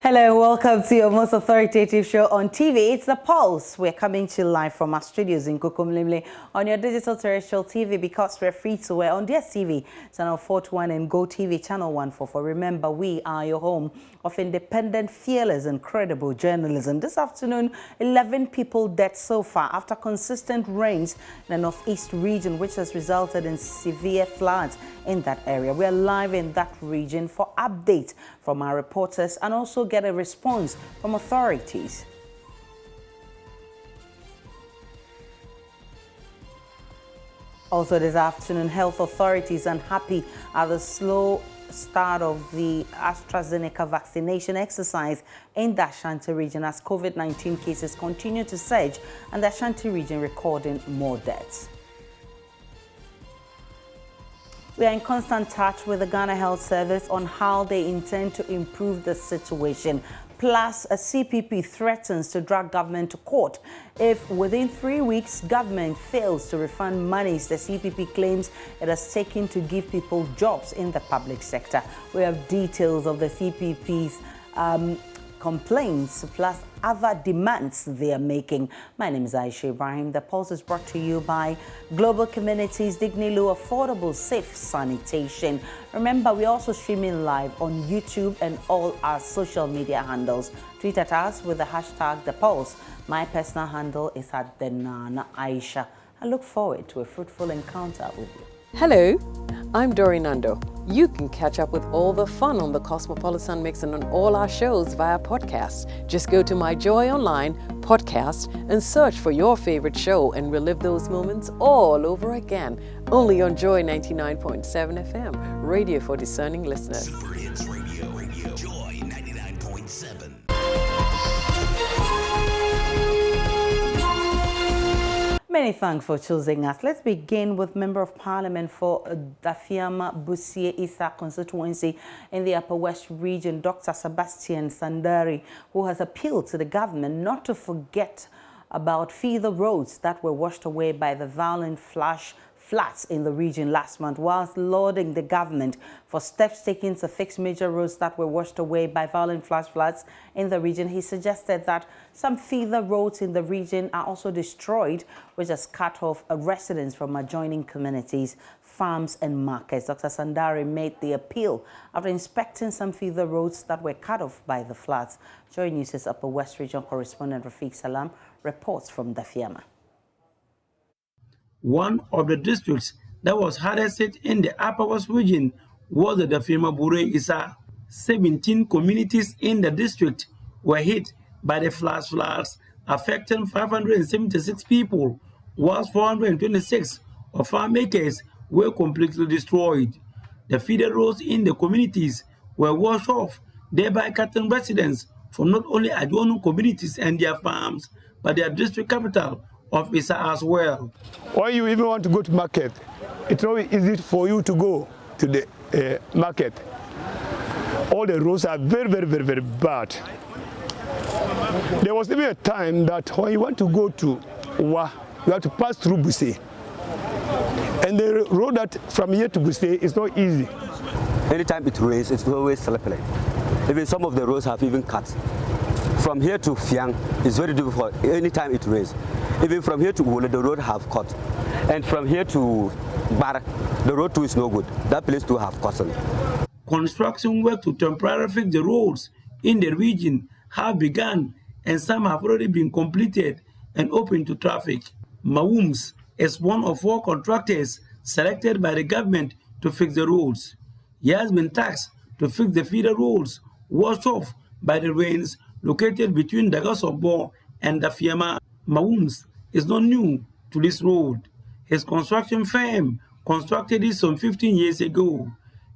Hello, welcome to your most authoritative show on TV. It's The Pulse. We're coming to you live from our studios in Kukumlimle on your digital terrestrial TV because we're free to air on DSTV, channel 421 and Go TV, channel 144. Remember, we are your home of independent, fearless and credible journalism. This afternoon, 11 people dead so far after consistent rains in the northeast region, which has resulted in severe floods in that area. We're live in that region for updates from our reporters and also get a response from authorities. Also this afternoon, health authorities unhappy at the slow start of the AstraZeneca vaccination exercise in the Ashanti region as COVID-19 cases continue to surge and the Ashanti region recording more deaths. We are in constant touch with the Ghana Health Service on how they intend to improve the situation. Plus, a CPP threatens to drag government to court if within 3 weeks government fails to refund monies the CPP claims it has taken to give people jobs in the public sector. We have details of the CPP's complaints plus other demands they are making. My name is Aisha Ibrahim. The Pulse is brought to you by Global Communities, Dignilu, Affordable, Safe Sanitation. Remember, we're also streaming live on YouTube and all our social media handles. Tweet at us with the hashtag The Pulse. My personal handle is at the Nana Aisha. I look forward to a fruitful encounter with you. Hello, I'm Dori Nando. You can catch up with all the fun on the Cosmopolitan Mix and on all our shows via podcast. Just go to My Joy Online podcast and search for your favorite show and relive those moments all over again. Only on Joy 99.7 FM, radio for discerning listeners. Super Hits Radio, Joy 99.7. Many thanks for choosing us. Let's begin with Member of Parliament for Dafiama Busie Isa constituency in the Upper West region, Dr. Sebastian Sandari, who has appealed to the government not to forget about feeder roads that were washed away by the violent flash floods in the region last month, whilst lauding the government for steps taken to fix major roads that were washed away by violent flash floods in the region. He suggested that some feeder roads in the region are also destroyed, which has cut off residents from adjoining communities, farms and markets. Dr. Sandari made the appeal after inspecting some feeder roads that were cut off by the floods. JoyNews' Upper West Region correspondent Rafiq Salam reports from Dafiama. One of the districts that was hardest hit in the Upper West region was the Dafiama Busie Isa. 17 communities in the district were hit by the flash floods, affecting 576 people, whilst 426 of farm acres were completely destroyed. The feeder roads in the communities were washed off, thereby cutting residents from not only adjoining communities and their farms, but their district capital of Isa as well. When you even want to go to market, it's not easy for you to go to the market. All the roads are very bad. There was even a time that when you want to go to Wa, you have to pass through Busie. And the road that from here to Busie is not easy. Anytime it rains, it's always slippery. Even some of the roads have even cut. From here to Fiang, it's very difficult anytime it rains. Even from here to Wole, the road have cut. And from here to Bar, the road too is no good. That place too have cut. Construction work to temporarily fix the roads in the region have begun, and some have already been completed and open to traffic. Mawums is one of 4 contractors selected by the government to fix the roads. He has been tasked to fix the feeder roads washed off by the rains located between Dagasobo and Dafiama. Mawums is not new to this road. His construction firm constructed it some 15 years ago.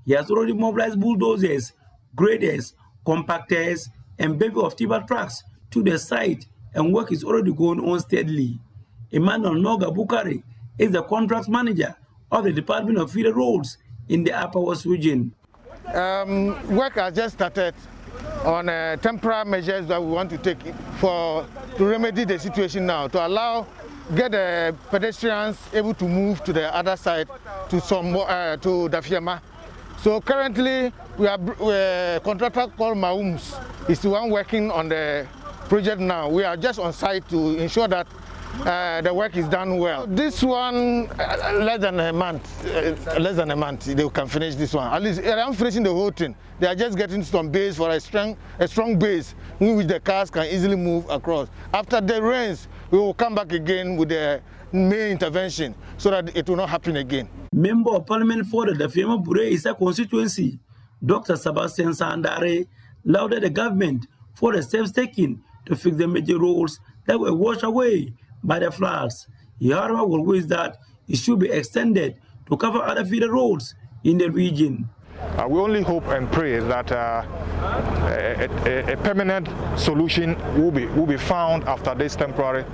He has already mobilized bulldozers, graders, compactors, and baby of timber trucks to the site, and work is already going on steadily. Emmanuel Noga Bukari is the contract manager of the Department of Feeder Roads in the Upper West region. Work has just started on temporary measures that we want to take to remedy the situation now, to get the pedestrians able to move to the other side to Dafiama So currently, we are contractor called Maums is the one working on the project now. We are just on site to ensure that the work is done well. This one, less than a month, they can finish this one. At least around finishing the whole thing. They are just getting some base for a strong base in which the cars can easily move across. After the rains, we will come back again with the main intervention so that it will not happen again. Member of Parliament for the Dafiama Bure Isa constituency, Dr. Sebastian Sandare, lauded the government for the steps taken to fix the major roads that were washed away by the floods. He, however, will wish that it should be extended to cover other feeder roads in the region. We only hope and pray that a permanent solution will be found after this temporary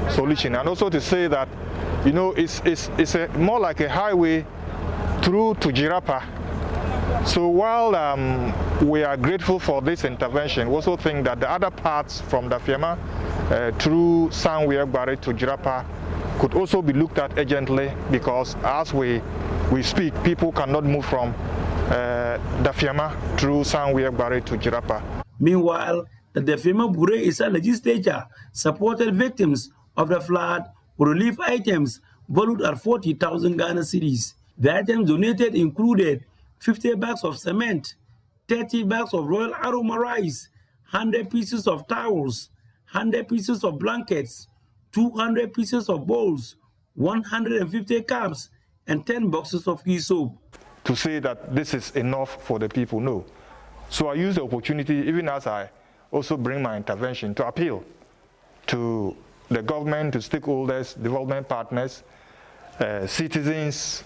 solution, and also to say that, you know, it's more like a highway through to Jirapa. So while we are grateful for this intervention, we also think that the other parts from Dafiama through Sanwe-Egbare to Jirapa could also be looked at urgently, because as we speak, people cannot move from Dafiama through Sanwe-Egbare to Jirapa. Meanwhile, the Dafiama Bure Isa legislature supported victims of the flood with relief items valued at 40,000 Ghana cedis. The items donated included 50 bags of cement, 30 bags of royal aroma rice, 100 pieces of towels, 100 pieces of blankets, 200 pieces of bowls, 150 cups, and 10 boxes of key soap. To say that this is enough for the people, no. So I use the opportunity, even as I also bring my intervention, to appeal to the government, to stakeholders, development partners, citizens,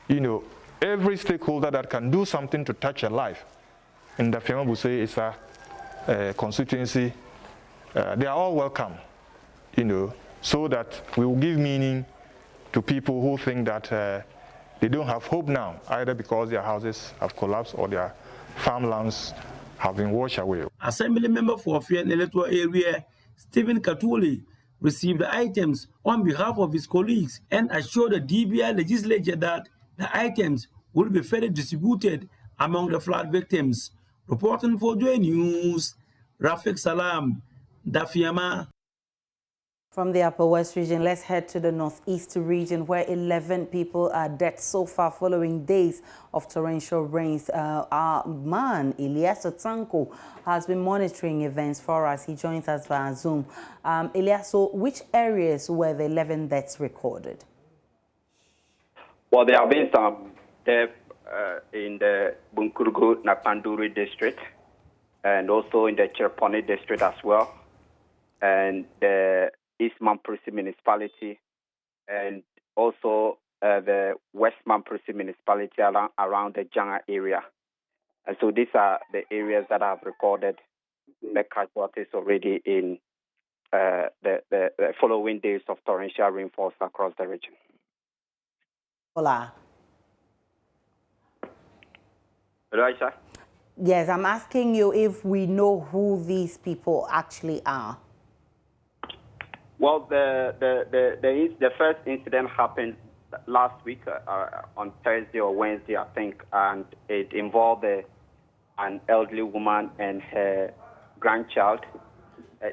you know, every stakeholder that can do something to touch a life. In the Dafiama Buse is a constituency. They are all welcome, you know, so that we will give meaning to people who think that they don't have hope now, either because their houses have collapsed or their farmlands have been washed away. Assembly member for Fian electoral area, Stephen Katuli, received the items on behalf of his colleagues and assured the DBI legislature that the items will be fairly distributed among the flood victims. Reporting for JoyNews, Rafik Salam, Dafiama. From the Upper West region, let's head to the Northeast region, where 11 people are dead so far following days of torrential rains. Our man, Elias Otanko, has been monitoring events for us. He joins us via Zoom. Elias, so which areas were the 11 deaths recorded? Well, there have been some deaths in the Bunkurgu Napanduri district and also in the Cherponi district as well, and the East Mamprisi municipality, and also the West Mamprisi municipality around the Janga area. And so these are the areas that have recorded the casualties already in the following days of torrential rainfalls across the region. Hola. Hello, Aisha? Yes, I'm asking you if we know who these people actually are. Well, the first incident happened last week on Thursday or Wednesday, I think, and it involved an elderly woman and her grandchild.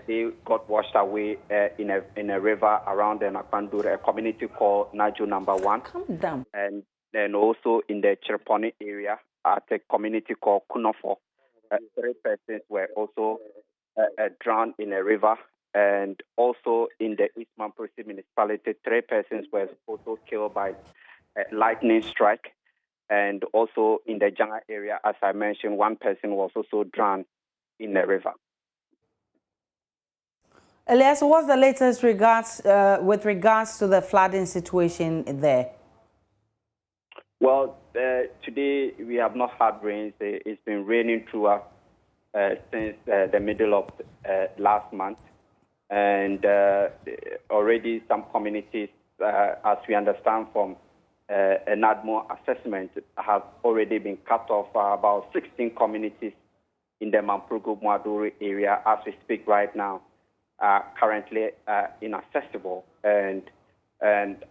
They got washed away in a river around the Nakpandure, a community called Naju Number 1. Calm down. And then also in the Cherponi area at a community called Kunofo. 3 persons were also drowned in a river. And also in the East Mamprisi municipality, 3 persons were also killed by a lightning strike. And also in the Janga area, as I mentioned, 1 person was also drowned in the river. Elias, what's the latest with regards to the flooding situation there? Well, today we have not had rains. It's been raining throughout since the middle of last month. And already some communities, as we understand from an ADMO assessment, have already been cut off. About 16 communities in the Mamprugu Mwaduri area, as we speak right now, are currently inaccessible. And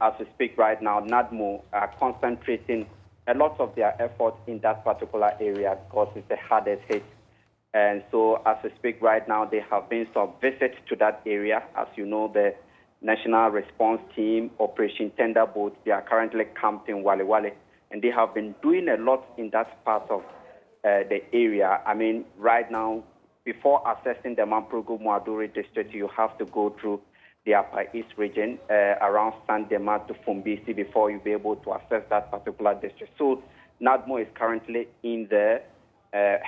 as we speak right now, NADMO are concentrating a lot of their effort in that particular area because it's the hardest hit. And so as we speak right now, there have been some visits to that area. As you know, the National Response Team, Operation Thunderbolt, they are currently camped in Wale Wale, and they have been doing a lot in that part of the area. I mean, right now, before accessing the Mamprogo Muaduri district, you have to go through the Upper East region, around Sandema to Fumbisi, before you be able to access that particular district. So NADMO is currently in there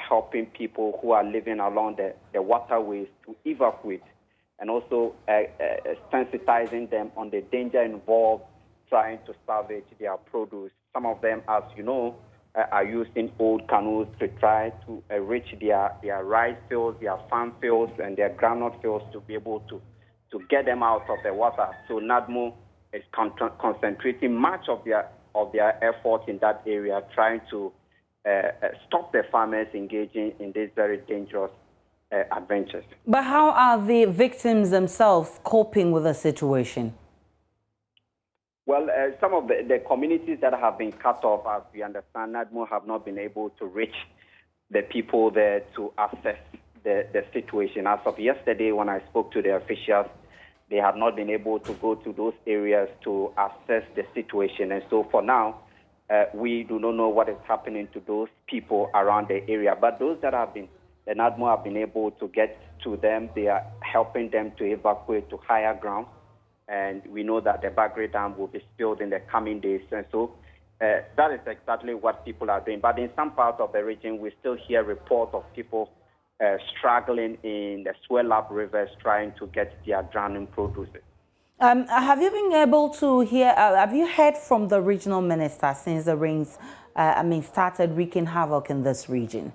helping people who are living along the waterways to evacuate, and also sensitizing them on the danger involved trying to salvage their produce. Some of them, as you know, are using old canoes to try to reach their rice fields, their farm fields, and their groundnut fields to be able to get them out of the water. So NADMO is concentrating much of their effort in that area, trying to stop the farmers engaging in these very dangerous adventures. But how are the victims themselves coping with the situation? Well, some of the communities that have been cut off, as we understand, NADMO have not been able to reach the people there to assess the situation. As of yesterday, when I spoke to the officials, they have not been able to go to those areas to assess the situation. And so for now, we do not know what is happening to those people around the area. But those that have been, the NADMO have been able to get to them. They are helping them to evacuate to higher ground. And we know that the Bagre Dam will be spilled in the coming days. And so that is exactly what people are doing. But in some parts of the region, we still hear reports of people struggling in the Swell-Up rivers trying to get their drowning produces. Have you been able to hear, have you heard from the regional minister since the rains, started wreaking havoc in this region?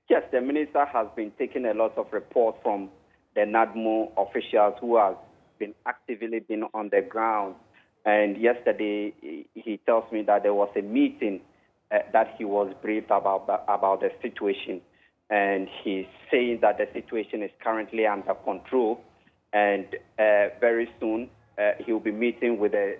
Yes, the minister has been taking a lot of reports from the NADMO officials who have actively been on the ground. And yesterday, he tells me that there was a meeting that he was briefed about the situation. And he's saying that the situation is currently under control. And very soon, he'll be meeting with the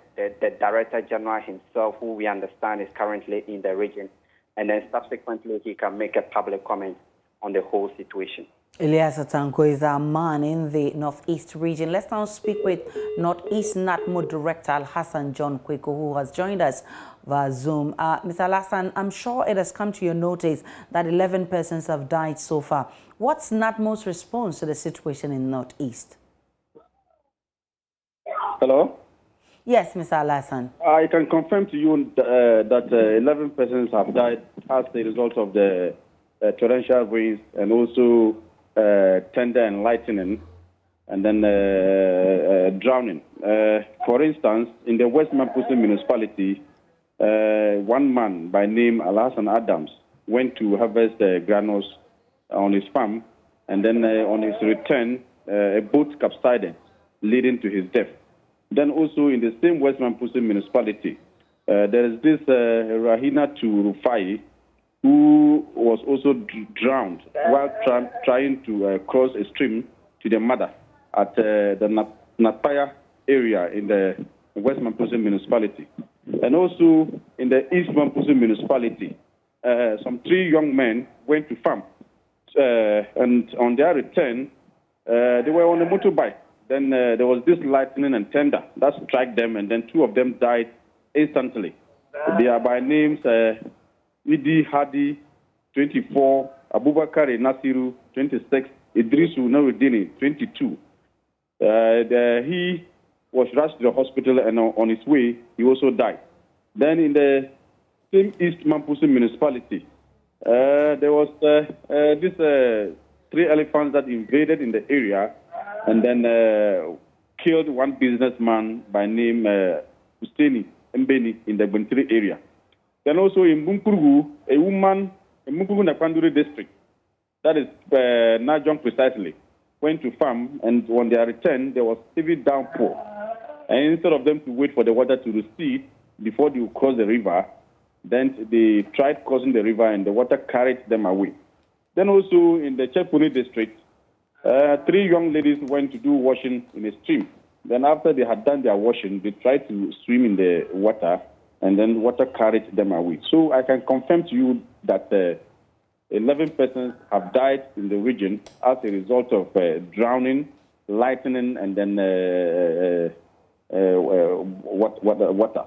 Director General himself, who we understand is currently in the region. And then subsequently, he can make a public comment on the whole situation. Elias Atanko is our man in the Northeast region. Let's now speak with Northeast NADMO Director Al-Hassan John Kweko, who has joined us via Zoom. Mr. Al-Hassan, I'm sure it has come to your notice that 11 persons have died so far. What's NADMO's response to the situation in Northeast? Hello? Yes, Mr. Al-Hassan. I can confirm to you that 11 persons have died as a result of the torrential rains and also thunder and lightning, and then drowning. For instance, in the West Maputo municipality, one man by name Al-Hassan Adams went to harvest granules on his farm, and then on his return, a boat capsized, leading to his death. Then also in the same West Maputo municipality, there is this Rahina Rufai, who was also drowned while trying to cross a stream to the mother at the Napaya area in the West Maputo municipality. And also in the East Maputo municipality, some 3 young men went to farm. And on their return, they were on a motorbike. Then there was this lightning and thunder that struck them, and then 2 of them died instantly. They are by names Idi Hadi, 24, Abubakar Nasiru, 26, Idrisu Narudini, 22. He was rushed to the hospital, and on his way, he also died. Then in the same East Maputo municipality, there was these 3 elephants that invaded in the area and then killed one businessman by name Husseini Mbeni in the Buntiri area. Then also in Bunkuru, a woman in Bunkuru Napanduri district, that is Najong precisely, went to farm, and on their return, there was heavy downpour. And instead of them to wait for the water to recede before they would cross the river, then they tried crossing the river and the water carried them away. Then also in the Chepuni district, 3 young ladies went to do washing in a stream. Then after they had done their washing, they tried to swim in the water, and then water carried them away. So I can confirm to you that 11 persons have died in the region as a result of drowning, lightning, and then water.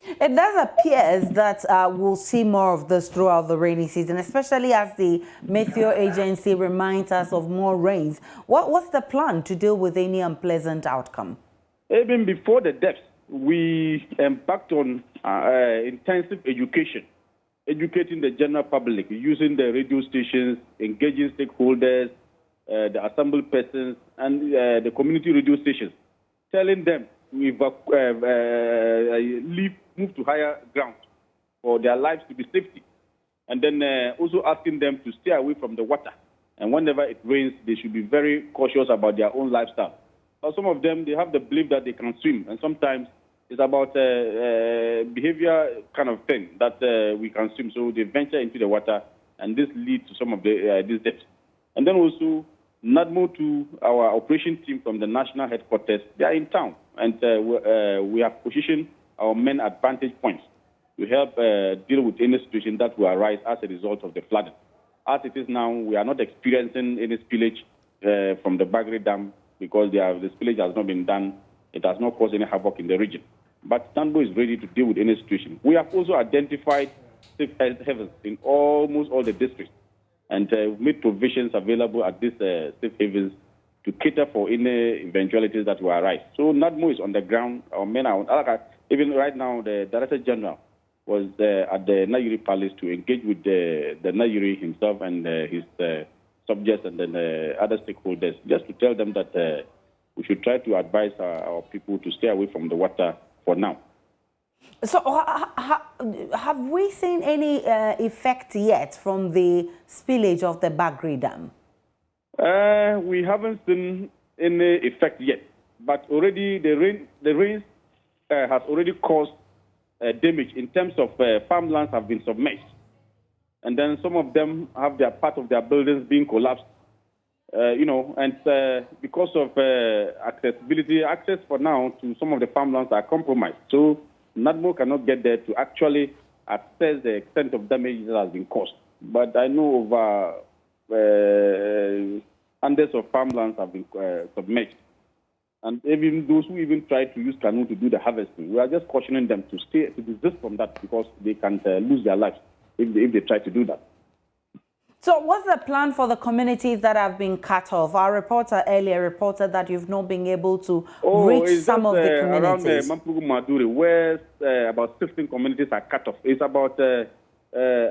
It does appear that we'll see more of this throughout the rainy season, especially as the Meteo Agency reminds us of more rains. What's the plan to deal with any unpleasant outcome? Even before the depths, we embarked on intensive education, educating the general public, using the radio stations, engaging stakeholders, the assembled persons, and the community radio stations, telling them move to higher ground for their lives to be safety. And then also asking them to stay away from the water. And whenever it rains, they should be very cautious about their own lifestyle. Some of them, they have the belief that they can swim. And sometimes it's about behavior kind of thing that we can swim. So they venture into the water, and this leads to some of these deaths. And then also, NADMO to our operation team from the national headquarters, they are in town. And we have positioned our men at vantage points to help deal with any situation that will arise as a result of the flooding. As it is now, we are not experiencing any spillage from the Bagri Dam because the spillage has not been done. It has not caused any havoc in the region. But NADMO is ready to deal with any situation. We have also identified safe havens in almost all the districts, and made provisions available at these safe havens to cater for any eventualities that will arise. So NADMO is on the ground. Our men are on. Even right now, the Director General was at the Nayuri Palace to engage with the Nayuri himself and his subjects and then other stakeholders, just to tell them that we should try to advise our people to stay away from the water for now. So have we seen any effect yet from the spillage of the Bagri Dam? We haven't seen any effect yet, but already the rain has already caused damage in terms of farmlands have been submerged, and then some of them have their part of their buildings being collapsed. And because of access for now to some of the farmlands are compromised. So NADMO cannot get there to actually assess the extent of damage that has been caused. But I know over hundreds of farmlands have been submerged. And even those who even try to use canoe to do the harvesting, we are just cautioning them to desist from that because they can lose their lives if they try to do that. So what's the plan for the communities that have been cut off? Our reporter earlier reported that you've not been able to reach some of the communities. Around Mampugu Maduri, where about 16 communities are cut off. It's about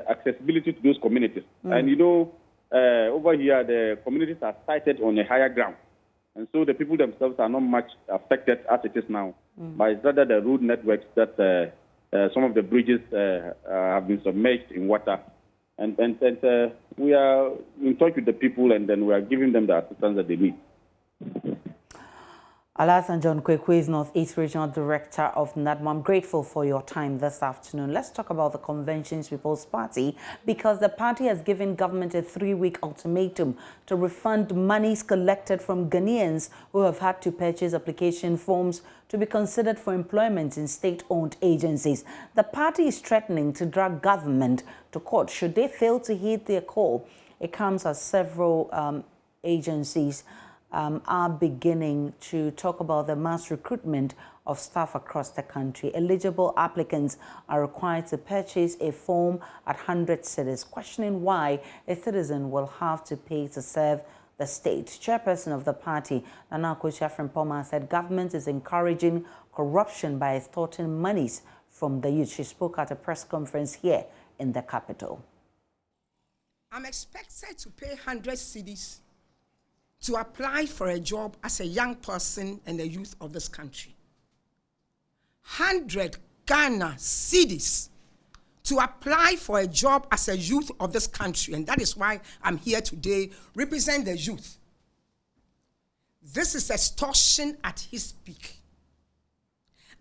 accessibility to those communities. And over here, the communities are sited on a higher ground. And so the people themselves are not much affected as it is now. But it's rather the road networks that some of the bridges have been submerged in water. And we are in touch with the people, and then we are giving them the assistance that they need. Alasan John Kwekwe is Northeast Regional Director of NADMO. I'm grateful for your time this afternoon. Let's talk about the Convention's People's Party, because the party has given government a 3-week ultimatum to refund monies collected from Ghanaians who have had to purchase application forms to be considered for employment in state-owned agencies. The party is threatening to drag government to court should they fail to heed their call. It comes as several agencies are beginning to talk about the mass recruitment of staff across the country. Eligible applicants are required to purchase a form at 100 cedis, questioning why a citizen will have to pay to serve the state. Chairperson of the party, Nana Akosua-Frimpong, said government is encouraging corruption by extorting monies from the youth. She spoke at a press conference here in the capital. I'm expected to pay 100 cedis to apply for a job as a young person and a youth of this country. 100 Ghana cedis to apply for a job as a youth of this country, and that is why I'm here today, represent the youth. This is extortion at his peak.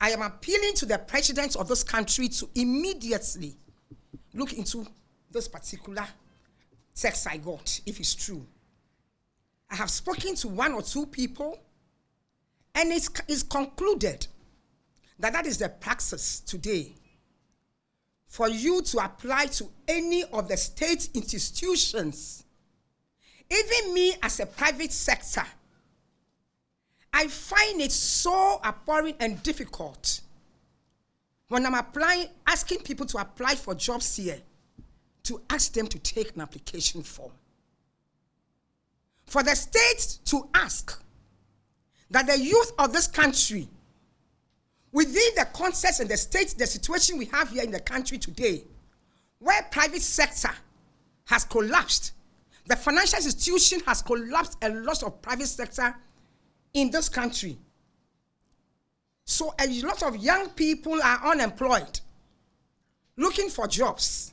I am appealing to the president of this country to immediately look into this particular text I got, if it's true. I have spoken to 1 or 2 people, and it's concluded that is the praxis today. For you to apply to any of the state institutions, even me as a private sector, I find it so abhorrent and difficult when I'm asking people to apply for jobs here, to ask them to take an application form. For the state to ask that the youth of this country, within the context and the state, the situation we have here in the country today, where private sector has collapsed, the financial institution has collapsed a lot of private sector in this country. So a lot of young people are unemployed, looking for jobs.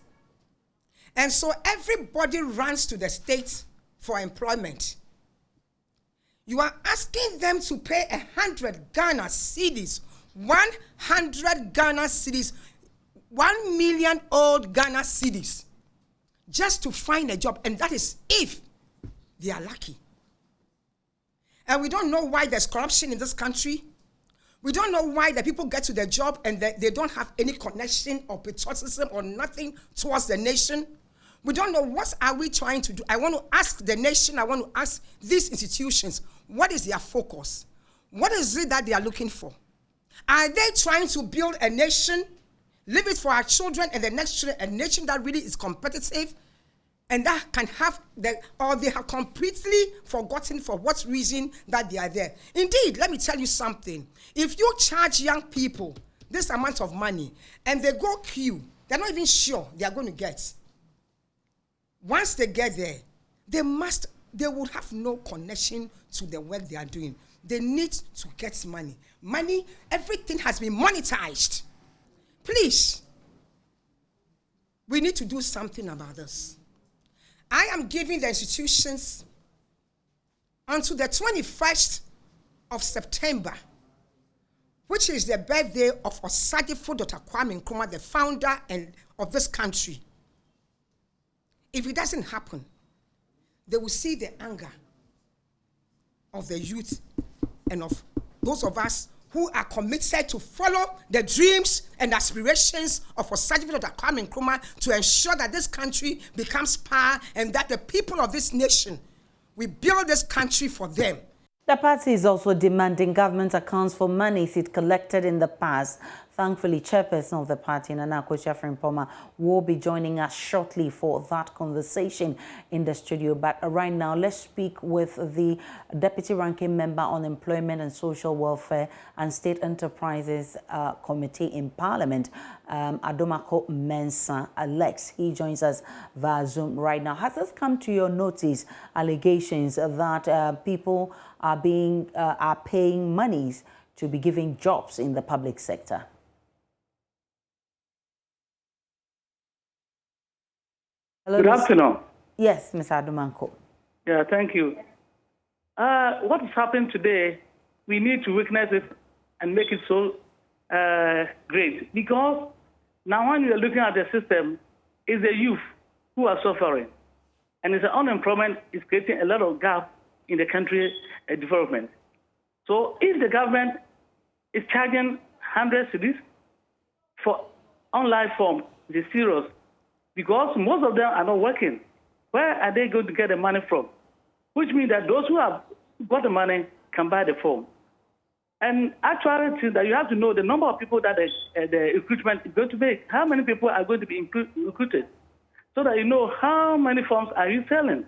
And so everybody runs to the state for employment. You are asking them to pay 100 Ghana cedis, 100 Ghana cedis, 1 million old Ghana cedis, just to find a job, and that is if they are lucky. And we don't know why there's corruption in this country. We don't know why the people get to their job and they don't have any connection or patriotism or nothing towards the nation. We don't know what are we trying to do. I want to ask the nation, I want to ask these institutions, what is their focus? What is it that they are looking for? Are they trying to build a nation, leave it for our children and the next children, a nation that really is competitive and that can have, or they have completely forgotten for what reason that they are there? Indeed, let me tell you something. If you charge young people this amount of money and they go queue, they're not even sure they are going to get. Once they get there, they would have no connection to the work they are doing. They need to get money. Money, everything has been monetized. Please, we need to do something about this. I am giving the institutions until the 21st of September, which is the birthday of Osadifo Dr. Kwame Nkrumah, the founder of this country. If it doesn't happen, they will see the anger of the youth and of those of us who are committed to follow the dreams and aspirations of Osadifo Dr. Kwame Nkrumah to ensure that this country becomes power and that the people of this nation, we build this country for them. The party is also demanding government accounts for monies it collected in the past. Thankfully, chairperson of the party, Nana Akosua Frimpoma, will be joining us shortly for that conversation in the studio. But right now, let's speak with the Deputy Ranking Member on Employment and Social Welfare and State Enterprises Committee in Parliament, Adomako Mensah Alex. He joins us via Zoom right now. Has this come to your notice, allegations that people are paying monies to be giving jobs in the public sector? Hello, Good afternoon. Yes, Mr. Adumanko. Yeah, thank you. What is happening today, we need to witness it and make it so great. Because now when we are looking at the system, it's the youth who are suffering. And it's the unemployment is creating a lot of gap in the country development. So if the government is charging 100 cedis for online form, it is serious. Because most of them are not working. Where are they going to get the money from? Which means that those who have got the money can buy the form. And actually, that you have to know the number of people that the recruitment is going to make. How many people are going to be recruited? So that you know how many forms are you selling.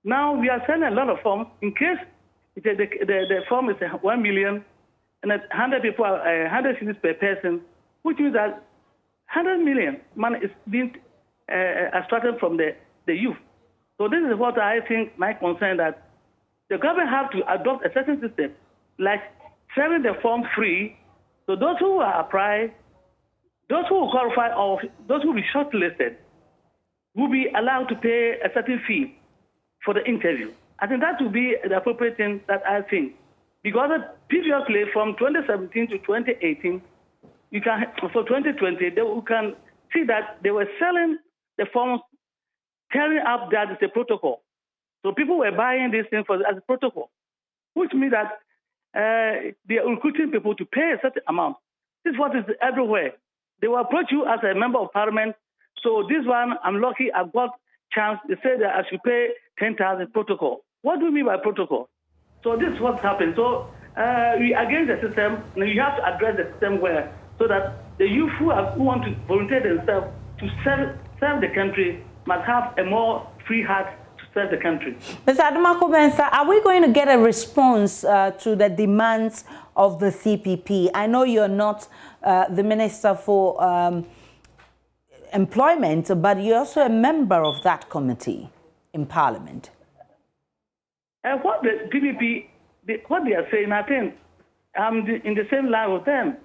Now, we are selling a lot of forms. In case the form is 1 million and 100 people are 100 cedis per person, which means that 100 million money is being extracted from the youth. So this is what I think my concern, that the government have to adopt a certain system, like selling the form free. So those who are apply, those who will qualify, or those who will be shortlisted, will be allowed to pay a certain fee for the interview. I think that would be the appropriate thing that I think. Because previously, from 2017 to 2018, you can, for 2020, you can see that they were selling the forms, carrying up that is a protocol. So people were buying this thing as a protocol, which means that they are recruiting people to pay a certain amount. This is what is everywhere. They will approach you as a member of parliament. So this one, I'm lucky I got chance. They say that I should pay 10,000 protocol. What do you mean by protocol? So this is what's happened. So we against the system, and you have to address the system where so that the youth who want to volunteer themselves to serve the country must have a more free heart to serve the country. Mr. Adumako Mensah, are we going to get a response to the demands of the CPP? I know you're not the Minister for Employment, but you're also a member of that committee in Parliament. And what the PPP, what they are saying, I think I'm in the same line with them.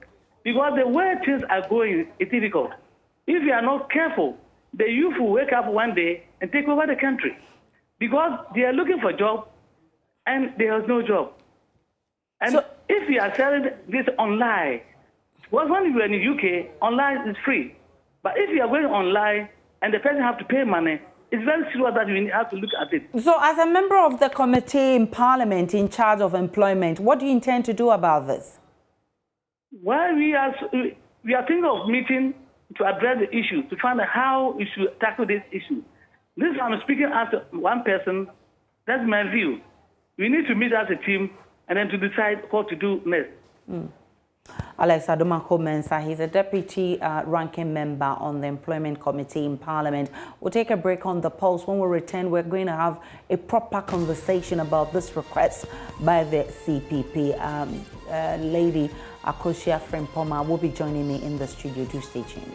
Because the way things are going is difficult. If you are not careful, the youth will wake up one day and take over the country. Because they are looking for a job and there is no job. And so, if you are selling this online, well, when you are in the UK, online is free. But if you are going online and the person has to pay money, it's very serious that you have to look at it. So as a member of the committee in Parliament in charge of employment, what do you intend to do about this? Well, we are thinking of meeting to address the issue, to find out how we should tackle this issue. This I'm speaking as one person. That's my view. We need to meet as a team and then to decide what to do next. Alex Adumako Mensah, he's a deputy ranking member on the Employment Committee in Parliament. We'll take a break on the pulse. When we return, we're going to have a proper conversation about this request by the CPP. Lady Akosia Frimpoma will be joining me in the studio. Do stay tuned.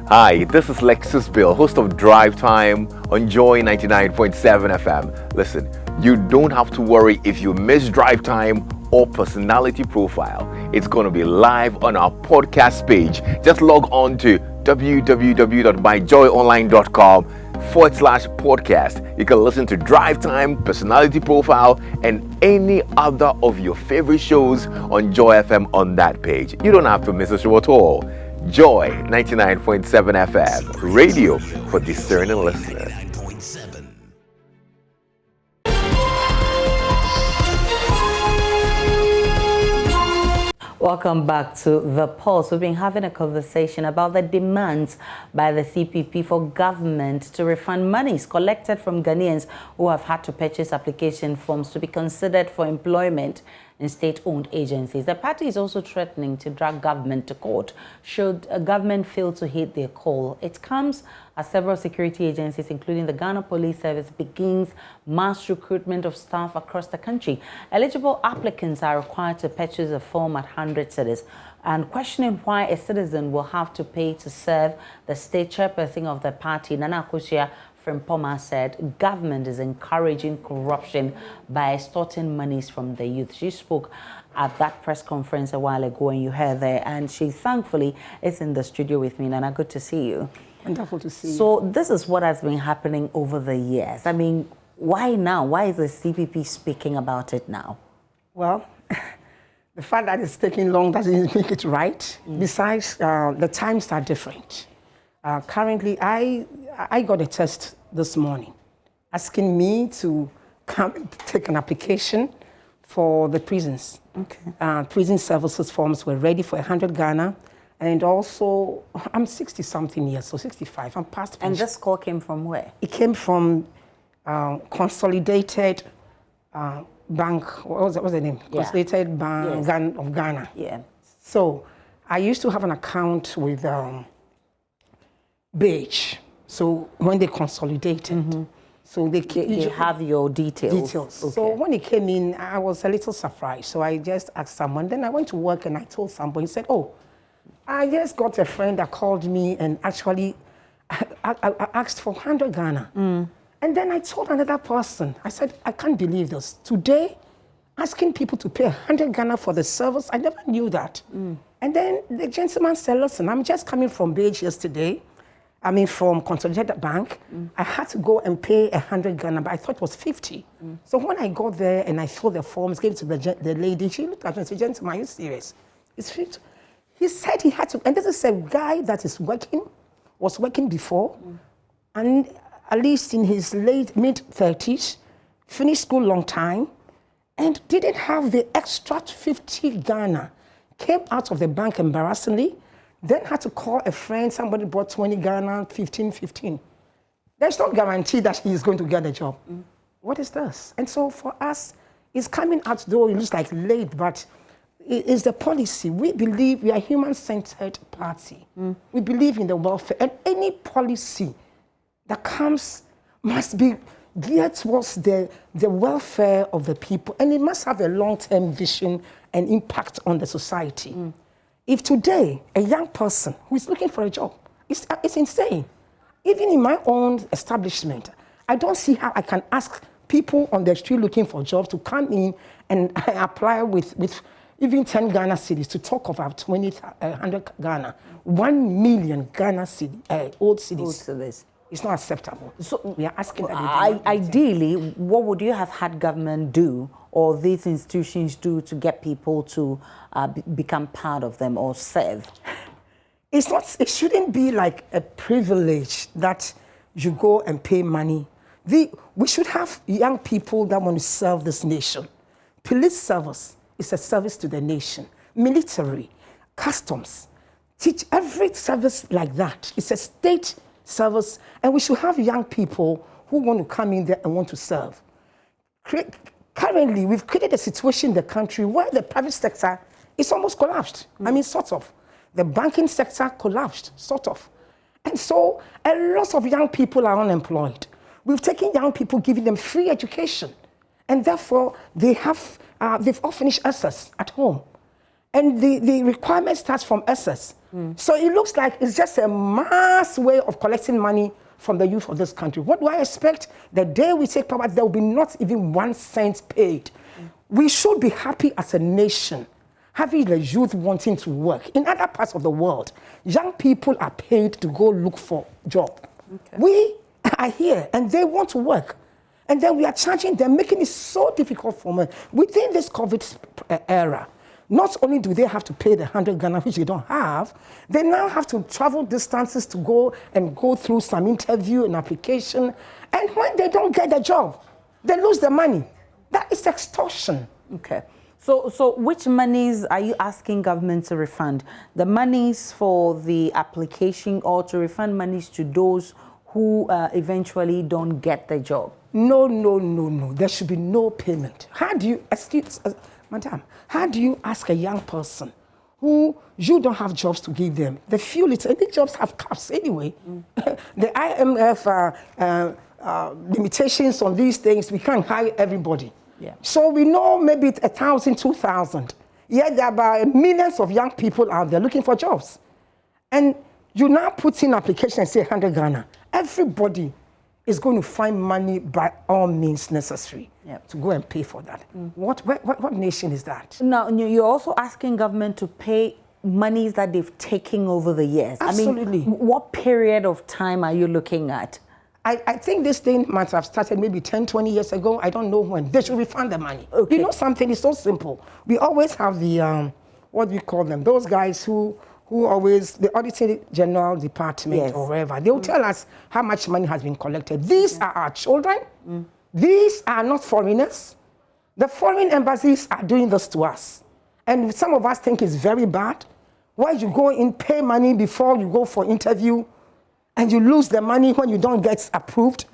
Hi, this is Lexus Bill, host of Drive Time on Joy 99.7 FM. Listen, you don't have to worry if you miss Drive Time or Personality Profile. It's going to be live on our podcast page. Just log on to www.myjoyonline.com/podcast. You can listen to Drive Time, Personality Profile, and any other of your favorite shows on Joy FM on that page. You don't have to miss a show at all. Joy 99.7 FM, radio for discerning listeners. Welcome back to The Pulse. We've been having a conversation about the demands by the CPP for government to refund monies collected from Ghanaians who have had to purchase application forms to be considered for employment in state-owned agencies. The party is also threatening to drag government to court should a government fail to heed their call. It comes as several security agencies, including the Ghana Police Service, begins mass recruitment of staff across the country. Eligible applicants are required to purchase a form at 100 cedis. And questioning why a citizen will have to pay to serve, the state chairperson of the party, Nana Akosua Frimpoma, said government is encouraging corruption by extorting monies from the youth. She spoke at that press conference a while ago and you heard there, and she thankfully is in the studio with me. Nana, good to see you. Wonderful to see you. So this is what has been happening over the years. I mean, why now? Why is the CPP speaking about it now? Well, the fact that it's taking long doesn't make it right. Besides, the times are different. Currently, I got a test this morning asking me to come and take an application for the prisons. Okay. Prison services forms were ready for 100 Ghana. And also, I'm 60-something years, so 65. I'm past pension. And this call came from where? It came from Consolidated Bank. What's the name? Yeah. Consolidated Bank of Ghana. Yeah. So I used to have an account with Beige. So when they consolidated, so they have your details. Okay. So when it came in, I was a little surprised. So I just asked someone. Then I went to work and I told somebody. He said, "Oh, I just got a friend that called me and actually I asked for 100 Ghana." And then I told another person, I said, "I can't believe this. Today, asking people to pay 100 Ghana for the service, I never knew that." And then the gentleman said, "Listen, I'm just coming from Beige yesterday. I mean, from Consolidated Bank. I had to go and pay 100 Ghana, but I thought it was 50. So when I got there and I saw the forms, gave it to the lady, she looked at me and said, "Gentleman, are you serious? It's 50. He said he had to, and this is a guy that was working before, and at least in his mid-30s, finished school long time, and didn't have the extra 50 Ghana came out of the bank embarrassingly, then had to call a friend, somebody brought 20 Ghana, 15. There's no guarantee that he is going to get a job. What is this? And so for us, it's coming out, though it looks like late, but it is the policy. We believe we are a human-centered party. We believe in the welfare, and any policy that comes must be geared towards the welfare of the people, and it must have a long-term vision and impact on the society. If today a young person who is looking for a job, it's insane. Even in my own establishment, I don't see how I can ask people on the street looking for jobs to come in and apply with even 10 Ghana cities to talk about 100 Ghana, 1 million Ghana city, old cities. It's not acceptable. So we are asking that ideally, what would you have had government do or these institutions do to get people to become part of them or serve? It shouldn't be like a privilege that you go and pay money. We should have young people that want to serve this nation. Police service is a service to the nation. Military, customs, teach every service like that. It's a state service, and we should have young people who want to come in there and want to serve. Currently, we've created a situation in the country where the private sector is almost collapsed. I mean, sort of. The banking sector collapsed, sort of. And so a lot of young people are unemployed. We've taken young people, giving them free education, and therefore they've all finished SS at home. And the requirement starts from SS. So it looks like it's just a mass way of collecting money from the youth of this country. What do I expect? The day we take power, there will be not even 1 cent paid. We should be happy as a nation having the youth wanting to work. In other parts of the world, young people are paid to go look for a job. We are here and they want to work. And then we are charging them, making it so difficult for them. Within this COVID era, not only do they have to pay the 100 Ghana, which they don't have, they now have to travel distances to go through some interview and application. And when they don't get the job, they lose the money. That is extortion. Okay. So which monies are you asking government to refund? The monies for the application or to refund monies to those who eventually don't get the job? No. There should be no payment. How do you, madam, how do you ask a young person who you don't have jobs to give them? The few little, any jobs have caps anyway. The IMF limitations on these things, we can't hire everybody. Yeah. So we know maybe 1,000, 2,000. Yet there are millions of young people out there looking for jobs. And you now put in application and say 100 Ghana. Everybody is going to find money by all means necessary to go and pay for that. What nation is that? Now, you're also asking government to pay monies that they've taken over the years. Absolutely. I mean, what period of time are you looking at? I think this thing might have started maybe 10, 20 years ago. I don't know when. They should refund the money. Okay. You know something, it's so simple. We always have the, what do you call them? Those guys who always, the Auditor General Department or wherever, they will tell us how much money has been collected. These are our children. These are not foreigners. The foreign embassies are doing this to us. And some of us think it's very bad. Why you go in, pay money before you go for interview, and you lose the money when you don't get approved.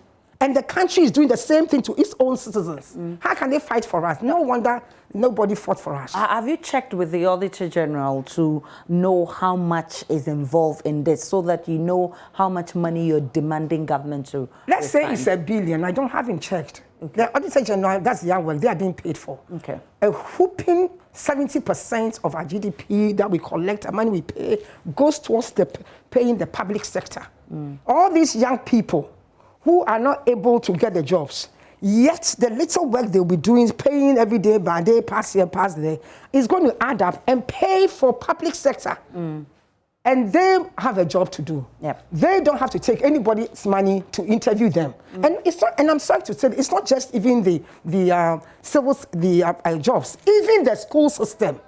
And the country is doing the same thing to its own citizens. How can they fight for us? No wonder nobody fought for us. Have you checked with the Auditor General to know how much is involved in this so that you know how much money you're demanding government to Let's say it's $1 billion. I don't have it checked. The Auditor General, that's their work. They are being paid for. Okay. A whooping 70% of our GDP that we collect, the money we pay, goes towards paying the public sector. All these young people who are not able to get the jobs, yet the little work they'll be doing, paying every day by day, pass here, pass there, is going to add up and pay for public sector. And they have a job to do. They don't have to take anybody's money to interview them. And it's not, and I'm sorry to say, it's not just even the civil jobs, even the school system,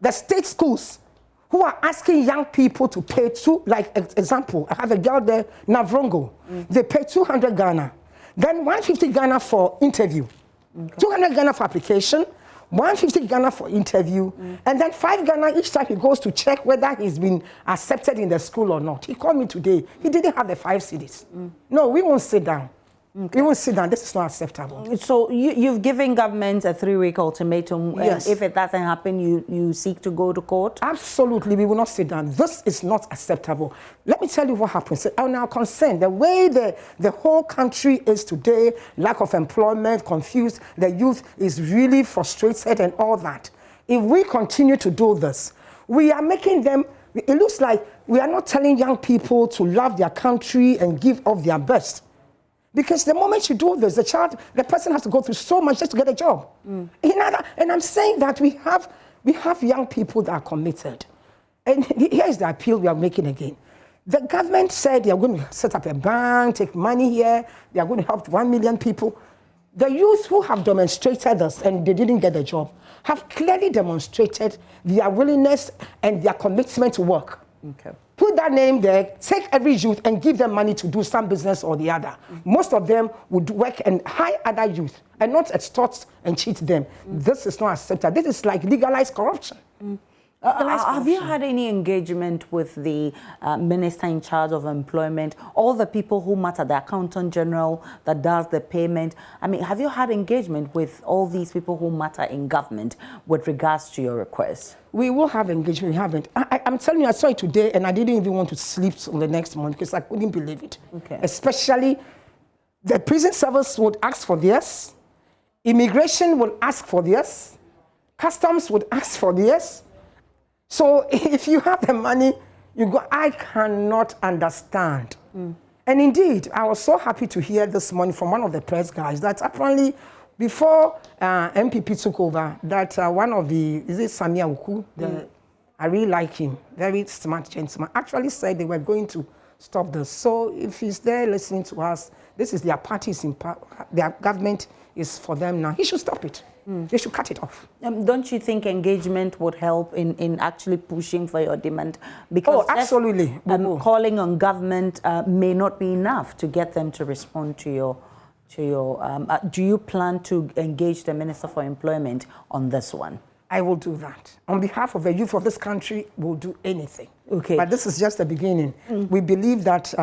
the state schools, who are asking young people to pay like example, I have a girl there, Navrongo. They pay 200 Ghana, then 150 Ghana for interview, 200 Ghana for application, 150 Ghana for interview, and then 5 Ghana each time he goes to check whether he's been accepted in the school or not. He called me today. He didn't have the 5 cedis. No, we won't sit down. Okay. We won't sit down. This is not acceptable. So you've given government a 3-week ultimatum. Yes. If it doesn't happen, you seek to go to court? Absolutely. We will not sit down. This is not acceptable. Let me tell you what happens. I'm now concerned. The way the whole country is today, lack of employment, confused, the youth is really frustrated and all that. If we continue to do this, we are making them, it looks like we are not telling young people to love their country and give of their best. Because the moment you do this, the person has to go through so much just to get a job. And I'm saying that we have young people that are committed. And here's the appeal we are making again. The government said they are going to set up a bank, take money here, they are going to help 1 million people. The youth who have demonstrated this and they didn't get a job have clearly demonstrated their willingness and their commitment to work. Okay. Put that name there, take every youth and give them money to do some business or the other. Most of them would work and hire other youth and not extort and cheat them. This is not acceptable. This is like legalized corruption. Have you had any engagement with the minister in charge of employment, all the people who matter, the accountant general that does the payment? I mean, have you had engagement with all these people who matter in government with regards to your request? We will have engagement. We haven't. I'm telling you, I saw it today and I didn't even want to sleep till the next morning because I couldn't believe it. Okay. Especially the prison service would ask for this, immigration would ask for this, customs would ask for this. So if you have the money, you go, I cannot understand. And indeed, I was so happy to hear this morning from one of the press guys that apparently before MPP took over, that one of the, is it Samia Uku? I really like him, very smart gentleman, actually said they were going to stop this. So if he's there listening to us, this is their parties in power, their government is for them now. He should stop it. They should cut it off. Don't you think engagement would help in actually pushing for your demand? Because absolutely. Calling on government may not be enough to get them to respond to your. Do you plan to engage the Minister for Employment on this one? I will do that. On behalf of the youth of this country, we'll do anything. Okay. But this is just the beginning. We believe that,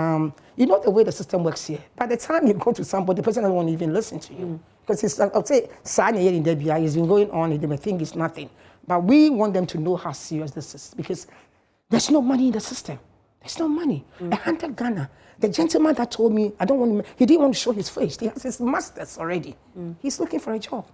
you know the way the system works here. By the time you go to somebody, the person doesn't want to even listen to you. Because I'll say, it's been going on, they may think it's nothing. But we want them to know how serious this is. Because there's no money in the system. There's no money. 100 Ghana. The gentleman that told me, he didn't want to show his face. He has his masters already. He's looking for a job.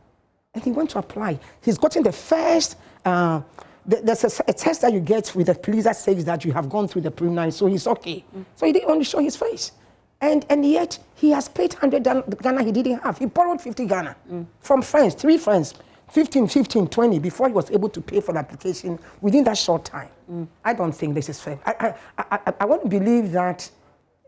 And he went to apply. He's gotten the first, there's a test that you get with the police that says that you have gone through the preliminary, so he's okay. So he didn't want to show his face. And yet, he has paid 100 Ghana he didn't have. He borrowed 50 Ghana from friends, 3 friends, 15, 20, before he was able to pay for the application within that short time. I don't think this is fair. I want to believe that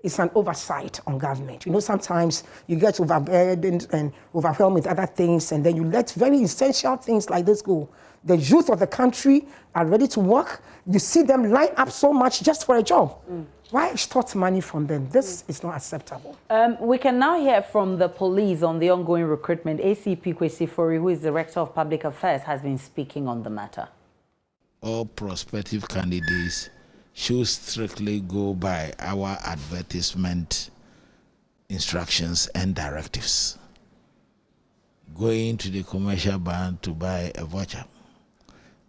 it's an oversight on government. You know, sometimes you get overburdened and overwhelmed with other things, and then you let very essential things like this go. The youth of the country are ready to work. You see them line up so much just for a job. Why extort money from them? This is not acceptable. We can now hear from the police on the ongoing recruitment. ACP Kwesi Fori, who is Director of Public Affairs, has been speaking on the matter. All prospective candidates should strictly go by our advertisement instructions and directives. Going to the commercial bank to buy a voucher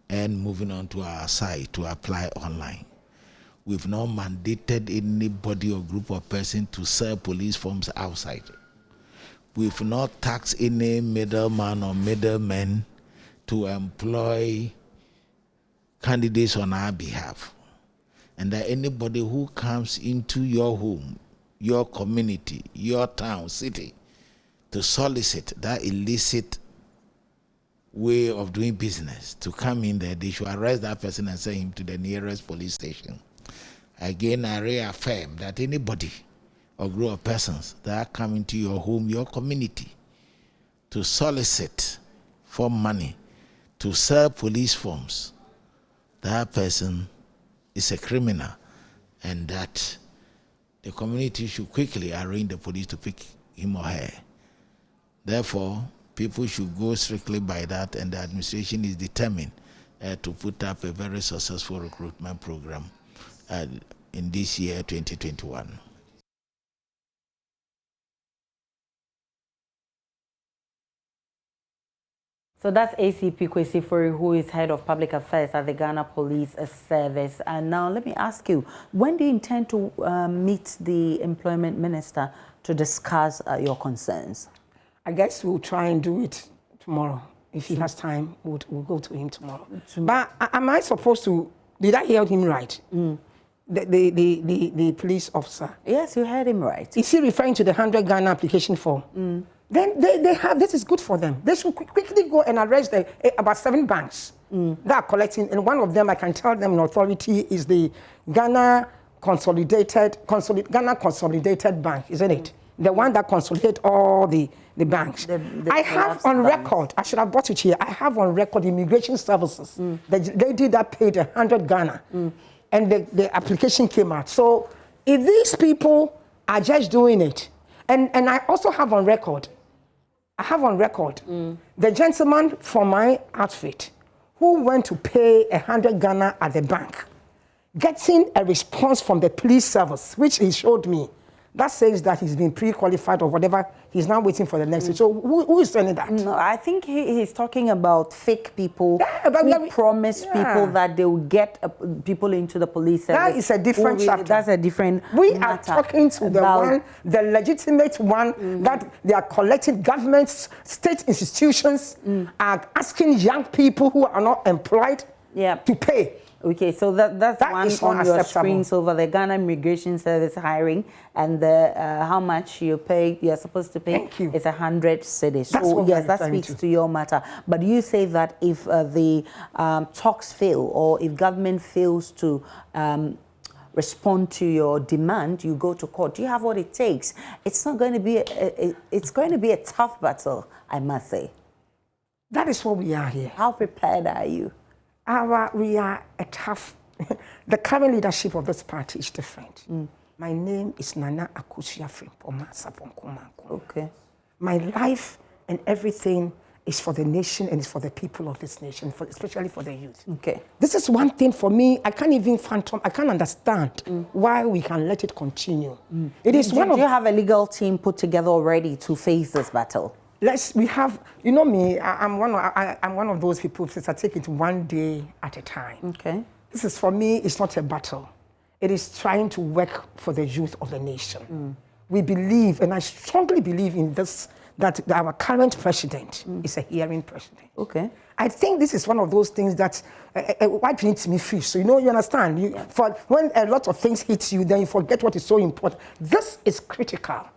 and moving on to our site to apply online. We've not mandated anybody or group of persons to sell police forms outside. We've not taxed any middleman or middlemen to employ candidates on our behalf. And that anybody who comes into your home, your community, your town, city, to solicit that illicit way of doing business, to come in there, they should arrest that person and send him to the nearest police station. Again, I reaffirm that anybody or group of persons that are coming to your home, your community, to solicit for money, to sell police forms, that person is a criminal, and that the community should quickly arrange the police to pick him or her. Therefore, people should go strictly by that, and the administration is determined to put up a very successful recruitment program in this year, 2021. So that's ACP Kwesi Fori, who is head of public affairs at the Ghana Police Service. And now let me ask you, when do you intend to meet the employment minister to discuss your concerns? I guess we'll try and do it tomorrow. If he has time, we'll go to him tomorrow. But am I supposed to, did I hear him right? The police officer. Yes, you heard him right. Is he referring to the 100 Ghana application form? Then they have, this is good for them. They should quickly go and arrest about 7 banks that are collecting. And one of them, I can tell them in authority, is the Ghana Consolidated Bank, isn't it? The one that consolidates all the banks. I have on record, I should have brought it here, I have on record Immigration Services. They did that paid 100 Ghana. And the application came out. So if these people are just doing it, and I also have on record, the gentleman from my outfit who went to pay 100 Ghana at the bank, getting a response from the police service, which he showed me, that says that he's been pre-qualified or whatever. He's now waiting for the next. So who is sending that? No, I think he's talking about fake people who promise people that they will get people into the police service. That is a different chapter. That's a different We are talking to the legitimate one that they are collecting. Governments, state institutions are asking young people who are not employed to pay. Okay, so that's one on your screens over the Ghana Immigration Service hiring, and the how much you're supposed to pay is 100 cedis. So yes, that speaks to your matter. But you say that if the talks fail, or if government fails to respond to your demand, you go to court. Do you have what it takes? It's not going to be it's going to be a tough battle, I must say. That is what we are here. How prepared are you? We are a tough. The current leadership of this party is different. My name is Nana Akosua Frimpoma Saponkomanko. Okay. My life and everything is for the nation and it's for the people of this nation, especially for the youth. Okay. This is one thing for me. I can't even fathom. I can't understand why we can let it continue. It is do you have a legal team put together already to face this battle? We have, you know me, I'm one of those people that I take it one day at a time. Okay. This is, for me, it's not a battle. It is trying to work for the youth of the nation. We believe, and I strongly believe in this, that our current president is a hearing president. Okay. I think this is one of those things that why you need to be free. So you understand. For when a lot of things hit you, then you forget what is so important. This is critical.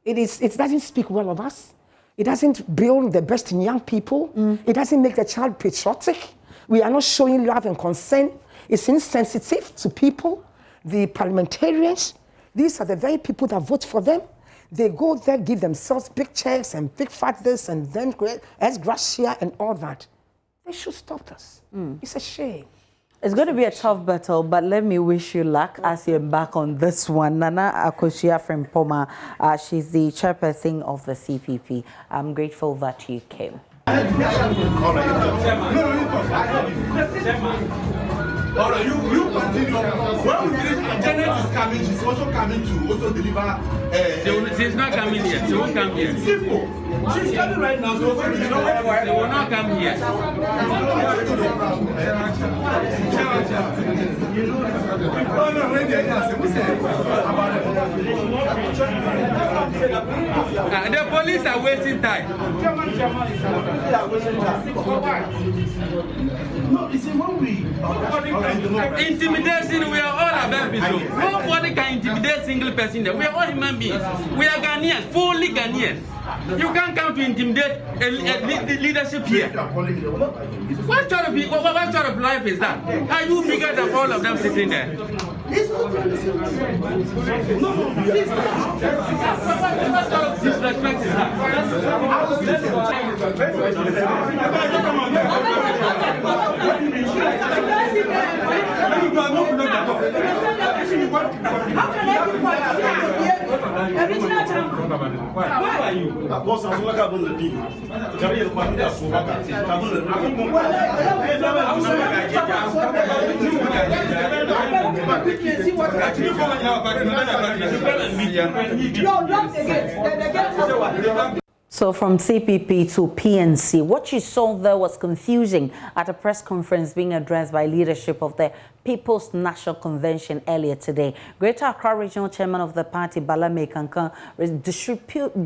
It doesn't speak well of us. It doesn't build the best in young people. It doesn't make the child patriotic. We are not showing love and concern. It's insensitive to people. The parliamentarians, these are the very people that vote for them. They go there, give themselves big checks and big fat this and then as gracia and all that. They should stop this. It's a shame. It's going to be a tough battle, but let me wish you luck as you embark on this one. Nana Akosua Frimpoma, she's the chairperson of the CPP. I'm grateful that you came. All right, you continue. When we finish, Janet is coming. She's also coming to also deliver. She's not coming here. She won't come here. Simple. She's coming right now. So she will not come here. The police are wasting time. No, you see, when we intimidation, we are all above it. Nobody can intimidate single person. We are all human beings. We are Ghanaians, fully Ghanaians. You can't come to intimidate a leadership here. What sort of life is that? Are you bigger than all of them sitting there? What sort of disrespect is that? How can I be So from CPP to PNC, what you saw there was confusing at a press conference being addressed by leadership of the People's National Convention earlier today. Greater Accra Regional Chairman of the party, Balame Kankan,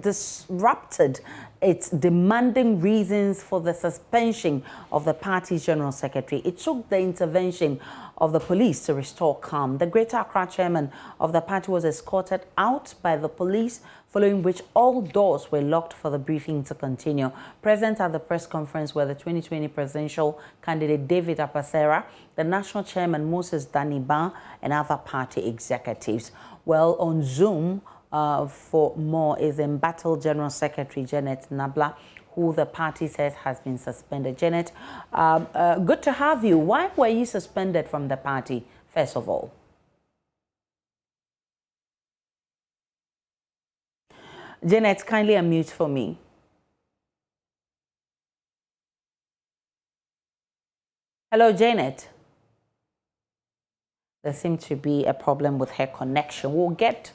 disrupted its demanding reasons for the suspension of the party's General Secretary. It took the intervention of the police to restore calm. The Greater Accra Chairman of the party was escorted out by the police, following which all doors were locked for the briefing to continue. Present at the press conference were the 2020 presidential candidate David Apasera, the national chairman Moses Daniban, and other party executives. Well, on Zoom for more is embattled General Secretary Janet Nabla, who the party says has been suspended. Janet, good to have you. Why were you suspended from the party, first of all? Janet, kindly unmute for me. Hello, Janet. There seems to be a problem with her connection. We'll get...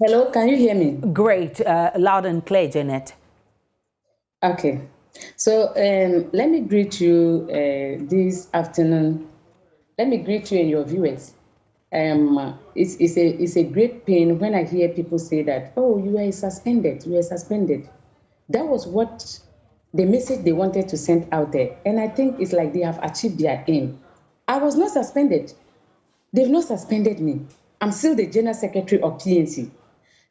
Hello, can you hear me? Great. Loud and clear, Janet. Okay. So let me greet you this afternoon. Let me greet you and your viewers. It's a great pain when I hear people say that, oh, you are suspended, you are suspended. That was what the message they wanted to send out there. And I think it's like they have achieved their aim. I was not suspended. They've not suspended me. I'm still the General Secretary of PNC.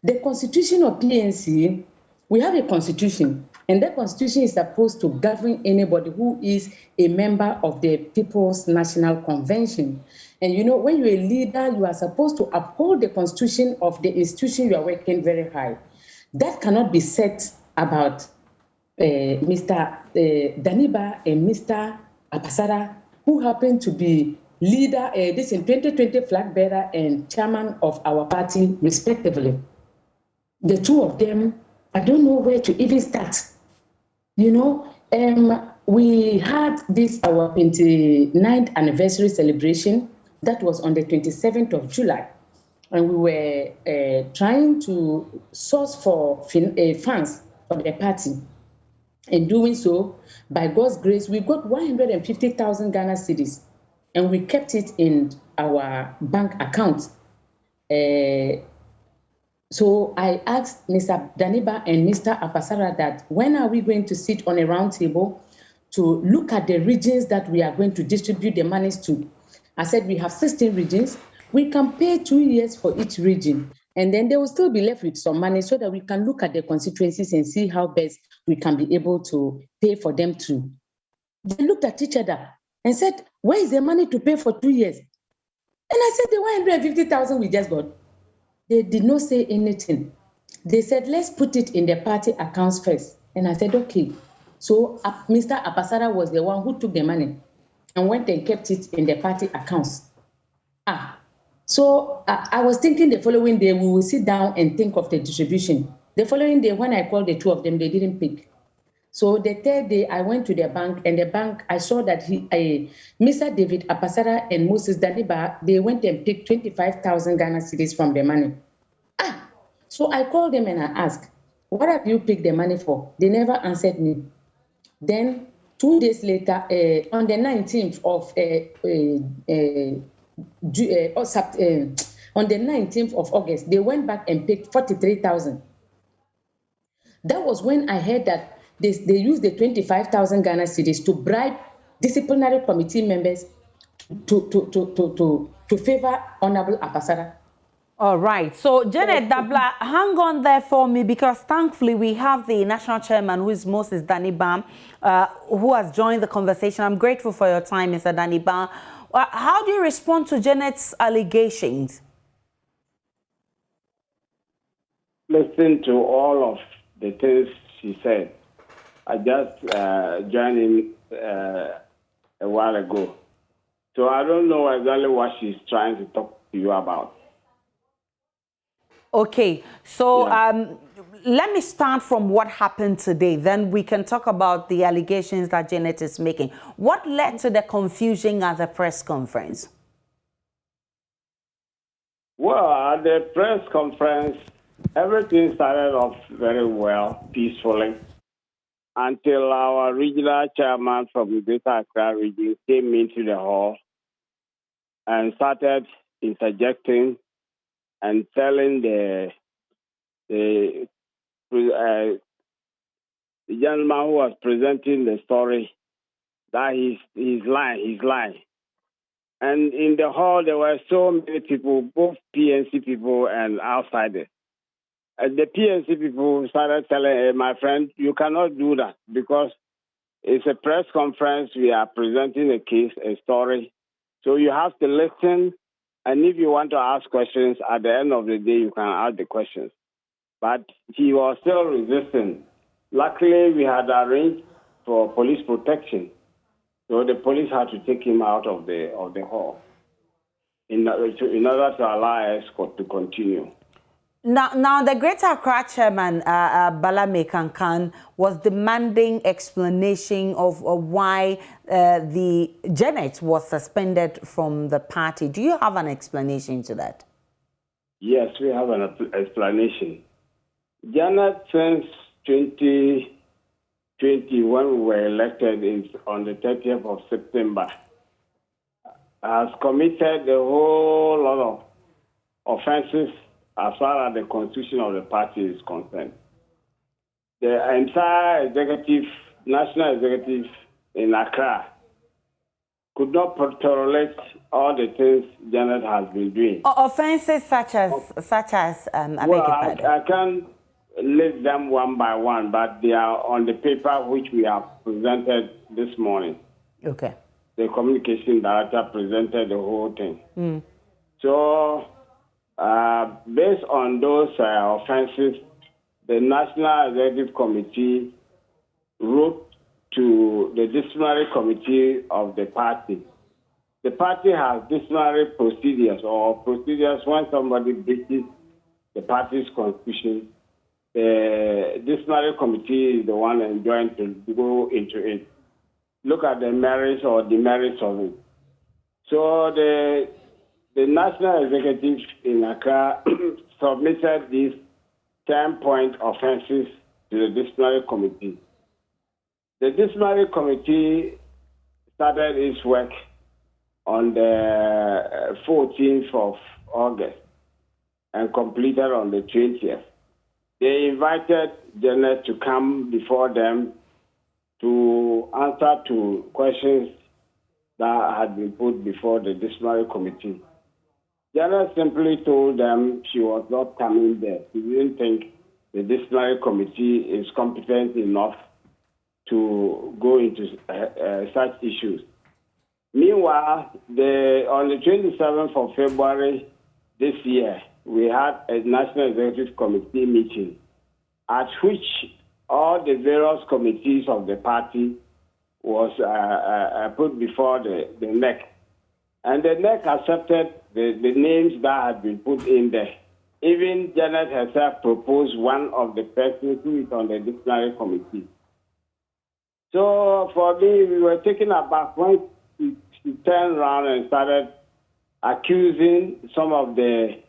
The constitution of PNC, we have a constitution, and that constitution is supposed to govern anybody who is a member of the People's National Convention. And you know, when you're a leader, you are supposed to uphold the constitution of the institution you are working very high. That cannot be said about Mr. Daniba and Mr. Apasara, who happen to be leader, this in 2020 flag bearer and chairman of our party, respectively. The two of them, I don't know where to even start. You know, we had this, our 29th anniversary celebration. That was on the 27th of July. And we were trying to source for funds for the party. In doing so, by God's grace, we got 150,000 Ghana cedis, and we kept it in our bank account. So I asked Mr. Daniba and Mr. Apasara that when are we going to sit on a round table to look at the regions that we are going to distribute the monies to. I said we have 16 regions. We can pay 2 years for each region, and then they will still be left with some money so that we can look at the constituencies and see how best we can be able to pay for them too. They looked at each other and said, where is the money to pay for 2 years? And I said, the 150,000 we just got. They did not say anything. They said, let's put it in the party accounts first. And I said, okay. So Mr. Apasara was the one who took the money and went and kept it in the party accounts. So I was thinking the following day we will sit down and think of the distribution. The following day, when I called the two of them, they didn't pick. So the third day, I went to the bank, and the bank, I saw that Mr. David Apasara and Moses Daniba, they went and picked 25,000 Ghana cedis from the money. So I called them and I asked, what have you picked the money for? They never answered me. Then 2 days later, on the 19th of on the 19th of August, they went back and picked 43,000. That was when I heard that they used the 25,000 Ghana cedis to bribe disciplinary committee members to favor Honorable Apasara. All right. So, Janet Dabla, hang on there for me, because thankfully we have the national chairman, who is Moses Danibam, who has joined the conversation. I'm grateful for your time, Mr. Danibam. How do you respond to Janet's allegations? Listen to all of the things she said. I just joined in a while ago. So I don't know exactly what she's trying to talk to you about. Okay, so let me start from what happened today. Then we can talk about the allegations that Janet is making. What led to the confusion at the press conference? Well, at the press conference, everything started off very well, peacefully, until our regional chairman from the Greater Accra region came into the hall and started interjecting and telling the gentleman who was presenting the story that he's lying. And in the hall, there were so many people, both PNC people and outsiders. And the PNC people started telling, hey, my friend, you cannot do that because it's a press conference. We are presenting a case, a story. So you have to listen. And if you want to ask questions, at the end of the day, you can ask the questions. But he was still resisting. Luckily, we had arranged for police protection. So the police had to take him out of the hall in order to allow escort to continue. Now, the Greater Accra chairman, Balame Kankan, was demanding explanation of why the Janet was suspended from the party. Do you have an explanation to that? Yes, we have an explanation. Janet, since 2020, when we were elected on the 30th of September, has committed a whole lot of offenses as far as the constitution of the party is concerned. The entire national executive in Accra could not tolerate all the things Janet has been doing. Offenses such as I can't list them one by one, but they are on the paper which we have presented this morning. Okay. The communication director presented the whole thing. So, based on those offenses, the National Executive Committee wrote to the disciplinary committee of the party. The party has disciplinary procedures when somebody breaches the party's constitution. The disciplinary committee is the one enjoined to go into it, look at the merits or demerits of it. So the National Executive in Accra submitted these 10-point offenses to the disciplinary committee. The disciplinary committee started its work on the 14th of August and completed on the 20th. They invited Janet to come before them to answer to questions that had been put before the disciplinary committee. Janet simply told them she was not coming there. She didn't think the disciplinary committee is competent enough to go into such issues. Meanwhile, on the 27th of February this year, we had a National Executive Committee meeting at which all the various committees of the party was put before the NEC. And the NEC accepted the names that had been put in there. Even Janet herself proposed one of the persons who is on the disciplinary committee. So for me, we were taken aback when she turned around and started accusing some of the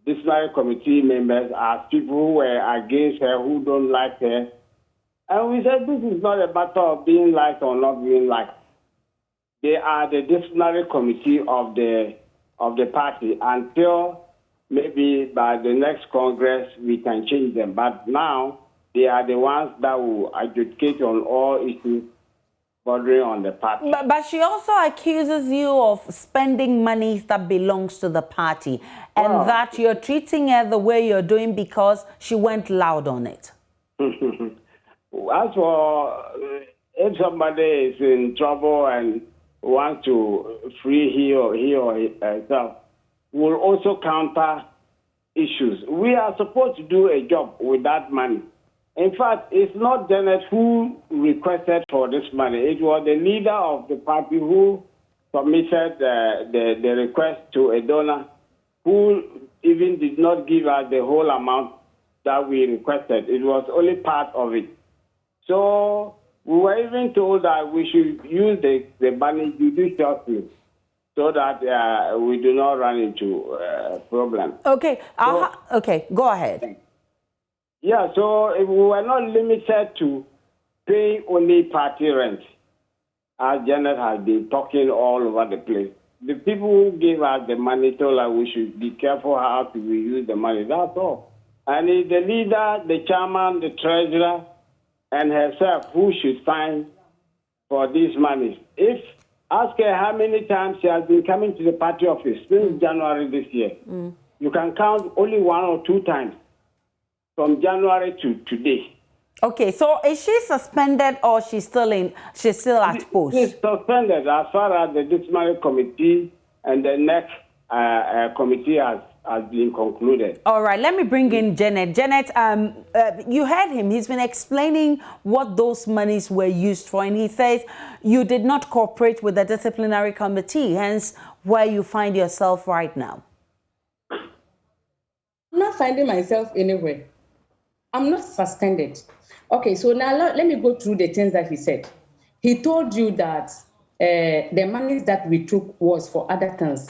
disciplinary committee members as people who were against her, who don't like her. And we said, this is not a matter of being liked or not being liked. They are the disciplinary committee of the party until maybe by the next Congress we can change them. But now they are the ones that will advocate on all issues bordering on the party. But she also accuses you of spending money that belongs to the party and that you're treating her the way you're doing because she went loud on it. As for if somebody is in trouble and wants to free he or herself, we'll also counter issues. We are supposed to do a job with that money. In fact, it's not Janet who requested for this money. It was the leader of the party who submitted the request to a donor who even did not give us the whole amount that we requested. It was only part of it. So we were even told that we should use the money judiciously so that we do not run into problems. Okay, okay, go ahead. Yeah, so we were not limited to paying only party rent, as Janet has been talking all over the place. The people who gave us the money told us we should be careful how we use the money. That's all. And it's the leader, the chairman, the treasurer, and herself who should sign for these monies. Ask her how many times she has been coming to the party office since January this year. You can count only 1 or 2 times from January to today. Okay, so is she suspended or she's still at post? She's suspended as far as the disciplinary committee and the next committee has been concluded. All right, let me bring in Janet. Janet, you heard him. He's been explaining what those monies were used for, and he says you did not cooperate with the disciplinary committee, hence where you find yourself right now. I'm not finding myself anywhere. I'm not suspended. Okay, so now let me go through the things that he said. He told you that the money that we took was for other things.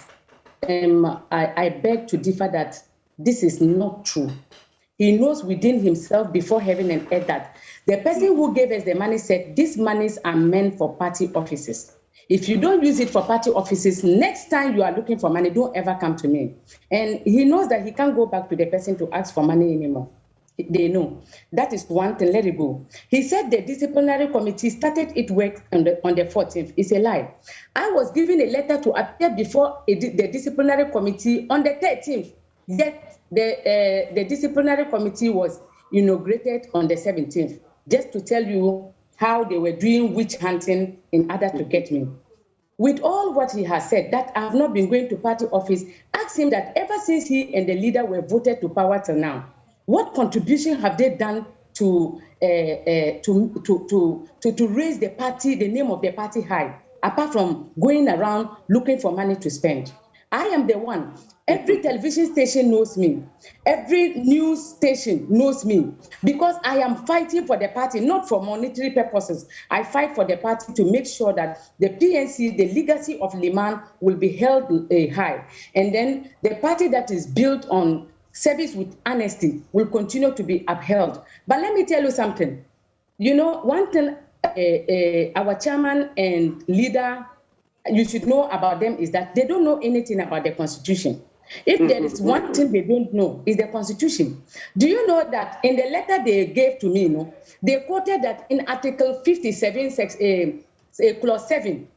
I beg to differ that this is not true. He knows within himself before heaven and earth that the person who gave us the money said these monies are meant for party offices. If you don't use it for party offices, next time you are looking for money, don't ever come to me. And he knows that he can't go back to the person to ask for money anymore. They know. That is one thing, let it go. He said the disciplinary committee started its work on the 14th. It's a lie. I was given a letter to appear before the disciplinary committee on the 13th. Yet the disciplinary committee was inaugurated on the 17th, just to tell you how they were doing witch hunting in order to get me. With all what he has said, that I have not been going to party office, ask him that ever since he and the leader were voted to power till now, what contribution have they done to raise the party, the name of the party high, apart from going around looking for money to spend? I am the one. Every television station knows me. Every news station knows me because I am fighting for the party, not for monetary purposes. I fight for the party to make sure that the PNC, the legacy of Liman, will be held high. And then the party that is built on service with honesty will continue to be upheld. But let me tell you something. You know, one thing our chairman and leader, you should know about them is that they don't know anything about the Constitution. If there is one thing they don't know, is the Constitution. Do you know that in the letter they gave to me, they quoted that in Article 57, Clause 7,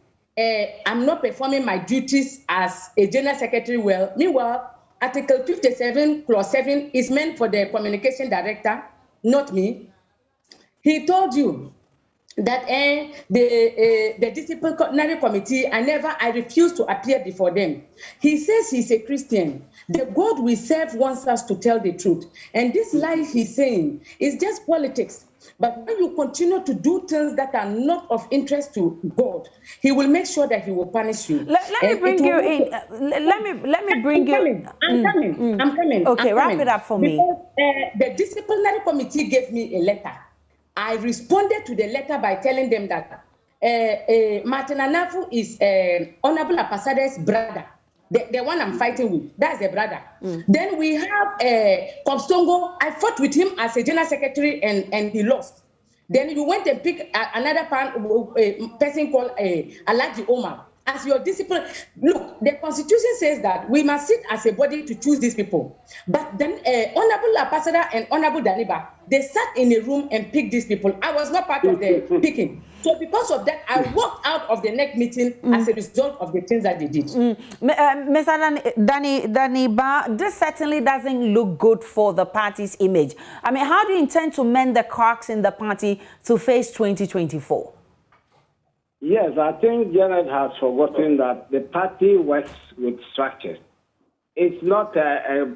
I'm not performing my duties as a General Secretary well. Meanwhile, Article 57, Clause 7 is meant for the Communication Director, not me. He told you that the disciplinary committee, I refuse to appear before them. He says he's a Christian. The God we serve wants us to tell the truth. And this lie he's saying is just politics. But when you continue to do things that are not of interest to God, He will make sure that He will punish you. Let me bring you in. Let me bring you. I'm coming. Okay, wrap it up for me. Because the disciplinary committee gave me a letter. I responded to the letter by telling them that Martin Anafu is Honorable Apasade's brother, the one I'm fighting with. That's the brother. Then we have Komstongo. I fought with him as a general secretary and he lost. Then you went and picked another person called Alaji Omar as your discipline. Look, the Constitution says that we must sit as a body to choose these people. But then Honorable Apasada and Honorable Daniba, they sat in a room and picked these people. I was not part of the picking. So because of that, I walked out of the next meeting as a result of the things that they did. Mr. Daniba, this certainly doesn't look good for the party's image. I mean, how do you intend to mend the cracks in the party to face 2024? Yes, I think Janet has forgotten that the party works with structures. It's not a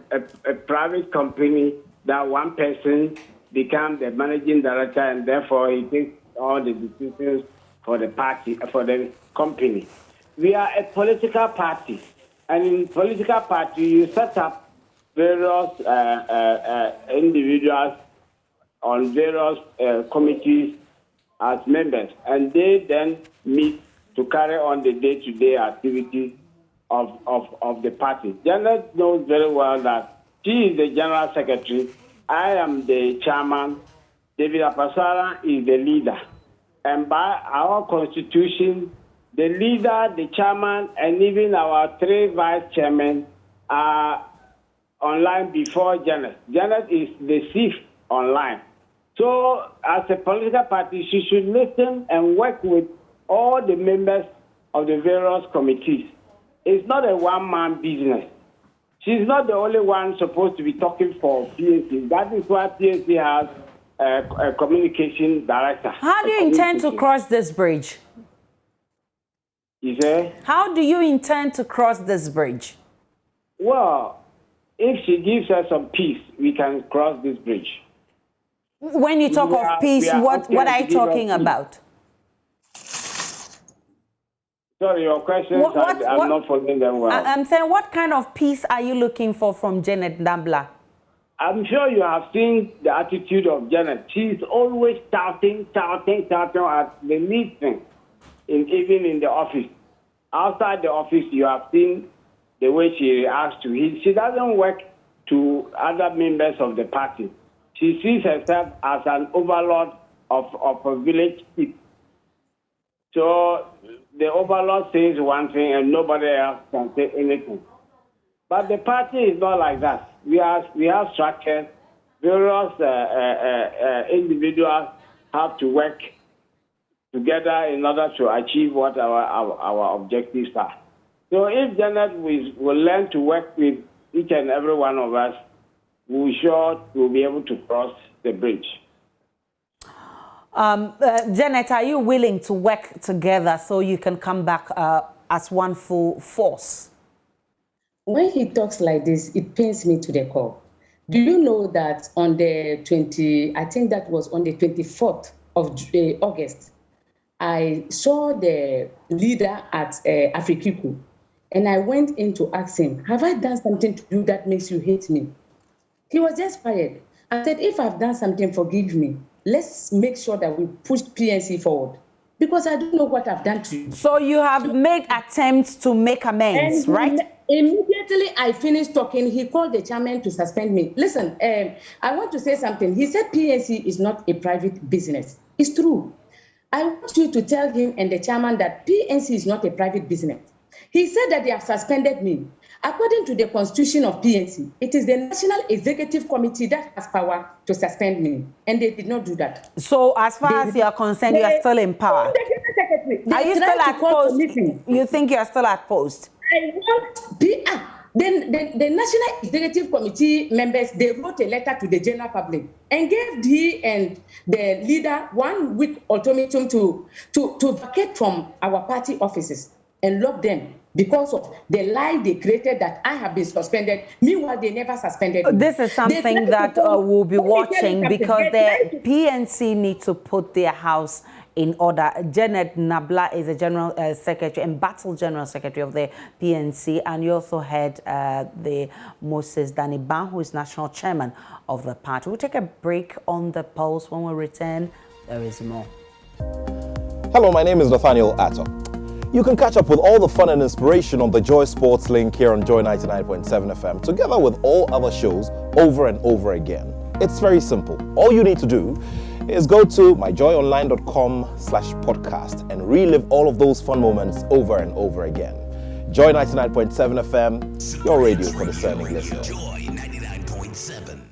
private company that one person becomes the managing director and therefore he takes all the decisions for the party, for the company. We are a political party, and in political party you set up various individuals on various committees as members, and they then meet to carry on the day-to-day activities of the party. Janet knows very well that she is the general secretary, I am the chairman, David Apasara is the leader. And by our constitution, the leader, the chairman, and even our 3 vice chairmen are online before Janet. Janet is the 6th online. So as a political party, she should listen and work with all the members of the various committees. It's not a one-man business. She's not the only one supposed to be talking for PNC. That is why PNC has a communication director. How do you intend to cross this bridge? You say? How do you intend to cross this bridge? Well, if she gives us some peace, we can cross this bridge. When you talk of peace, what are you talking about? Sorry, your questions, I'm not following them well. I'm saying, what kind of peace are you looking for from Janet Nabla? I'm sure you have seen the attitude of Janet. She's always shouting at the least thing, even in the office. Outside the office, you have seen the way she reacts to him. She doesn't work to other members of the party. She sees herself as an overlord of a village chief. So the overlord says one thing and nobody else can say anything. But the party is not like that. We have structures. Various individuals have to work together in order to achieve what our objectives are. So if Janet will learn to work with each and every one of us, we're sure we'll be able to cross the bridge. Janet, are you willing to work together so you can come back as one full force? When he talks like this, it pains me to the core. Do you know that on the 24th of August, I saw the leader at Afrikiku, and I went in to ask him, have I done something to you that makes you hate me? He was just quiet. I said, if I've done something, forgive me. Let's make sure that we push PNC forward, because I don't know what I've done to you. So you have made attempts to make amends, right? Immediately I finished talking, he called the chairman to suspend me. Listen, I want to say something. He said PNC is not a private business. It's true. I want you to tell him and the chairman that PNC is not a private business. He said that they have suspended me. According to the constitution of PNC, it is the National Executive Committee that has power to suspend me, and they did not do that. So as far as you are concerned, you are still in power. Are you still at post? You think you are still at post? I want the National Executive Committee members, they wrote a letter to the general public and gave he and the leader 1 week ultimatum to vacate from our party offices and lock them because of the lie they created that I have been suspended. Meanwhile, they never suspended me. This is something that we'll be watching, because the PNC need to put their house in order. Janet Nabla is a general secretary, embattled general secretary of the PNC, and you also had the Moses Daniban, who is national chairman of the party. We'll take a break on the pulse. When we return, there is more. Hello, my name is Nathaniel Atto. You can catch up with all the fun and inspiration on the Joy Sports link here on Joy 99.7 FM, together with all other shows over and over again. It's very simple. All you need to do is go to myjoyonline.com/podcast and relive all of those fun moments over and over again. Joy 99.7 FM, your radio for discerning listeners. Joy 99.7.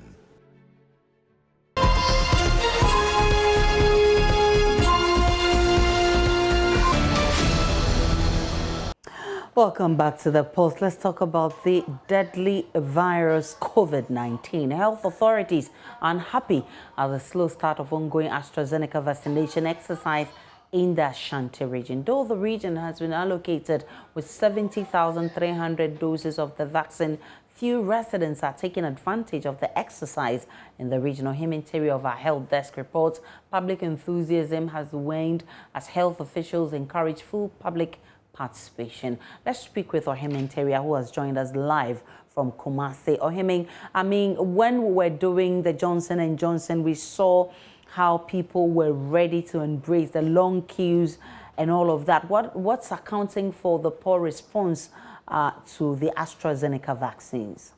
Welcome back to the Pulse. Let's talk about the deadly virus COVID-19. Health authorities are unhappy at the slow start of ongoing AstraZeneca vaccination exercise in the Ashanti region. Though the region has been allocated with 70,300 doses of the vaccine, few residents are taking advantage of the exercise in the regional humanitarian of our health desk reports. Public enthusiasm has waned as health officials encourage full public participation. Let's speak with Ohim Interior, who has joined us live from Kumasi. Ohiming, I mean, when we were doing the Johnson & Johnson, we saw how people were ready to embrace the long queues and all of that. What's accounting for the poor response to the AstraZeneca vaccines?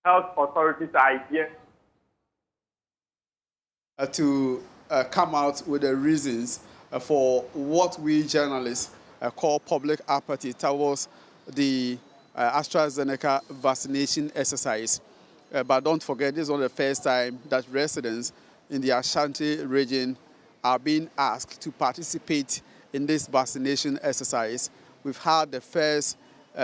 Health authorities are here to come out with the reasons for what we journalists call public apathy towards the AstraZeneca vaccination exercise. But don't forget, this is not the first time that residents in the Ashanti region are being asked to participate in this vaccination exercise. We've had the first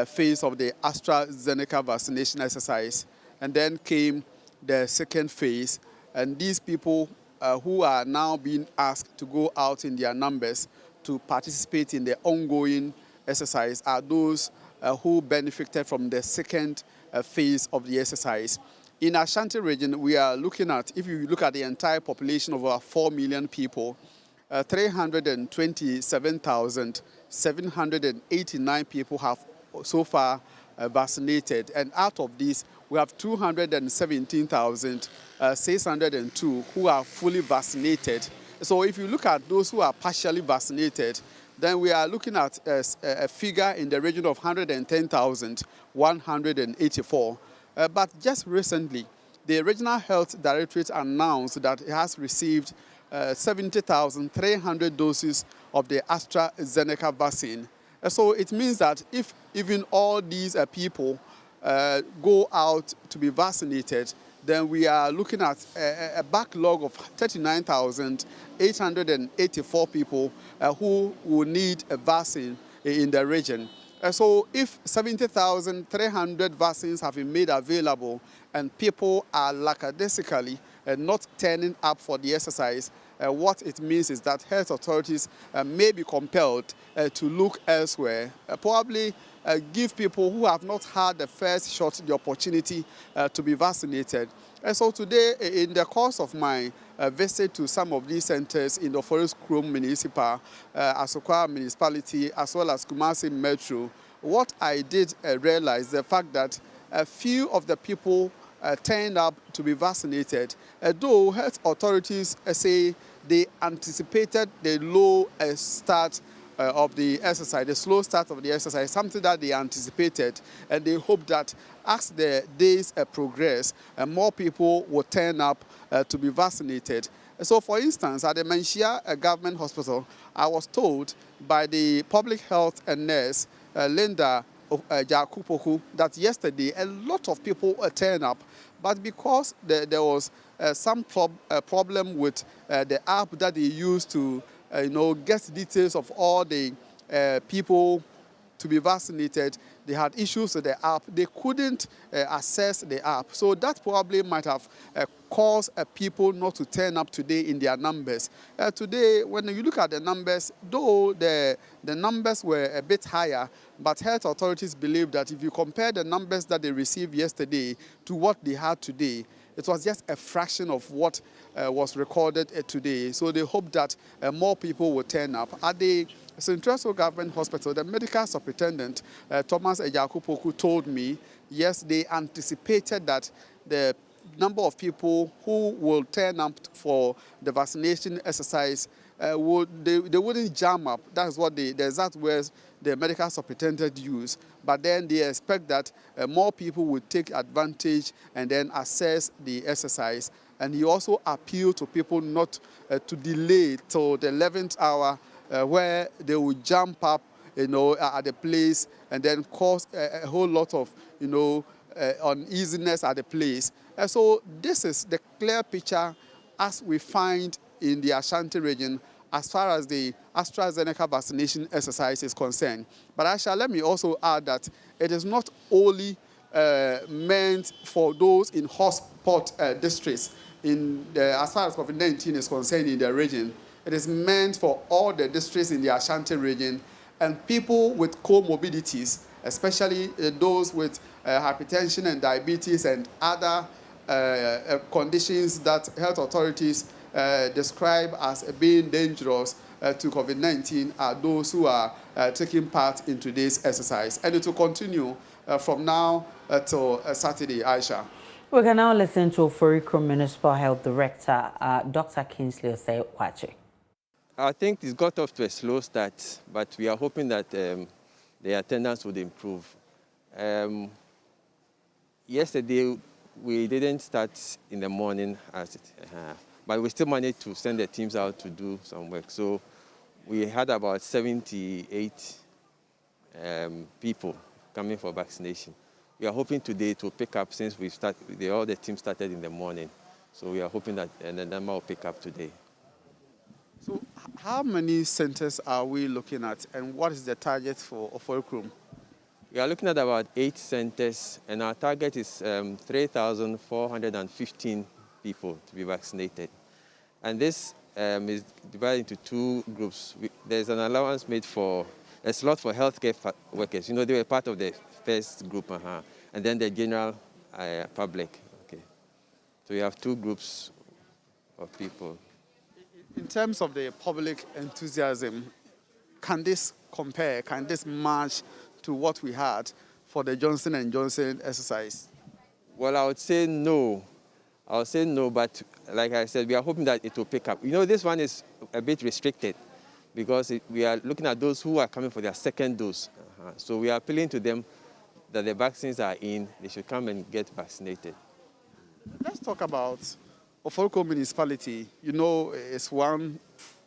phase of the AstraZeneca vaccination exercise, and then came the second phase. And these people who are now being asked to go out in their numbers to participate in the ongoing exercise are those who benefited from the second phase of the exercise. In Ashanti region, we are looking at, if you look at the entire population of over 4 million people, 327,789 people have so far vaccinated. And out of these, we have 217,602 who are fully vaccinated. So if you look at those who are partially vaccinated, then we are looking at a figure in the region of 110,184. But just recently, the Regional Health Directorate announced that it has received 70,300 doses of the AstraZeneca vaccine. So it means that if even all these people go out to be vaccinated, then we are looking at a backlog of 39,884 people who will need a vaccine in the region. So if 70,300 vaccines have been made available and people are lackadaisically not turning up for the exercise, what it means is that health authorities may be compelled to look elsewhere, probably give people who have not had the first shot the opportunity to be vaccinated. And so today, in the course of my visit to some of these centers in the Forest Chrome Municipal, Asokwa Municipality, as well as Kumasi Metro, what I did realize the fact that a few of the people turned up to be vaccinated, though health authorities say they anticipated the low start of the exercise, the slow start of the exercise, something that they anticipated, and they hope that as the days progress, more people will turn up to be vaccinated. So, for instance, at the Manshia Government Hospital, I was told by the public health and nurse, Linda Jakupoku, that yesterday a lot of people turned up, but because there was some problem with the app that they used to get details of all the people to be vaccinated, they had issues with the app. They couldn't access the app. So that probably might have caused people not to turn up today in their numbers. Today, when you look at the numbers, though the numbers were a bit higher, but health authorities believe that if you compare the numbers that they received yesterday to what they had today, it was just a fraction of what was recorded today. So they hope that more people will turn up. At the Central Government Hospital, the medical superintendent, Thomas Ejakupoku, told me, yes, they anticipated that the number of people who will turn up for the vaccination exercise, they wouldn't jam up. That's what the exact words the medical superintendent used. But then they expect that more people would take advantage and then access the exercise. And he also appealed to people not to delay till the 11th hour where they will jump up, at the place and then cause a whole lot of, uneasiness at the place. And so this is the clear picture as we find in the Ashanti region as far as the AstraZeneca vaccination exercise is concerned. But let me also add that it is not only meant for those in hotspot districts as far as COVID-19 is concerned in the region. It is meant for all the districts in the Ashanti region and people with comorbidities, especially those with hypertension and diabetes and other conditions that health authorities describe as being dangerous to COVID-19 are those who are taking part in today's exercise. And it will continue from now till Saturday, Aisha. We can now listen to Oforikrom Municipal Health Director, Dr. Kingsley Osei-Kwache. I think it's got off to a slow start, but we are hoping that the attendance would improve. Yesterday, we didn't start in the morning, but we still managed to send the teams out to do some work. So we had about 78 people coming for vaccination. We are hoping today to pick up since all the teams started in the morning. So we are hoping that the number will pick up today. So how many centers are we looking at, and what is the target for Oforikrom? We are looking at about 8 centers, and our target is 3,415 people to be vaccinated. And this is divided into 2 groups. There's an allowance made for a slot for healthcare workers. You know, they were part of the first group, and then the general public. Okay. So we have 2 groups of people. In terms of the public enthusiasm, can this compare, can this match to what we had for the Johnson & Johnson exercise? Well, I would say no. But like I said, we are hoping that it will pick up. You know, this one is a bit restricted because we are looking at those who are coming for their second dose. So we are appealing to them that the vaccines are in, they should come and get vaccinated. Let's talk about Oforikrom municipality. You know, it's one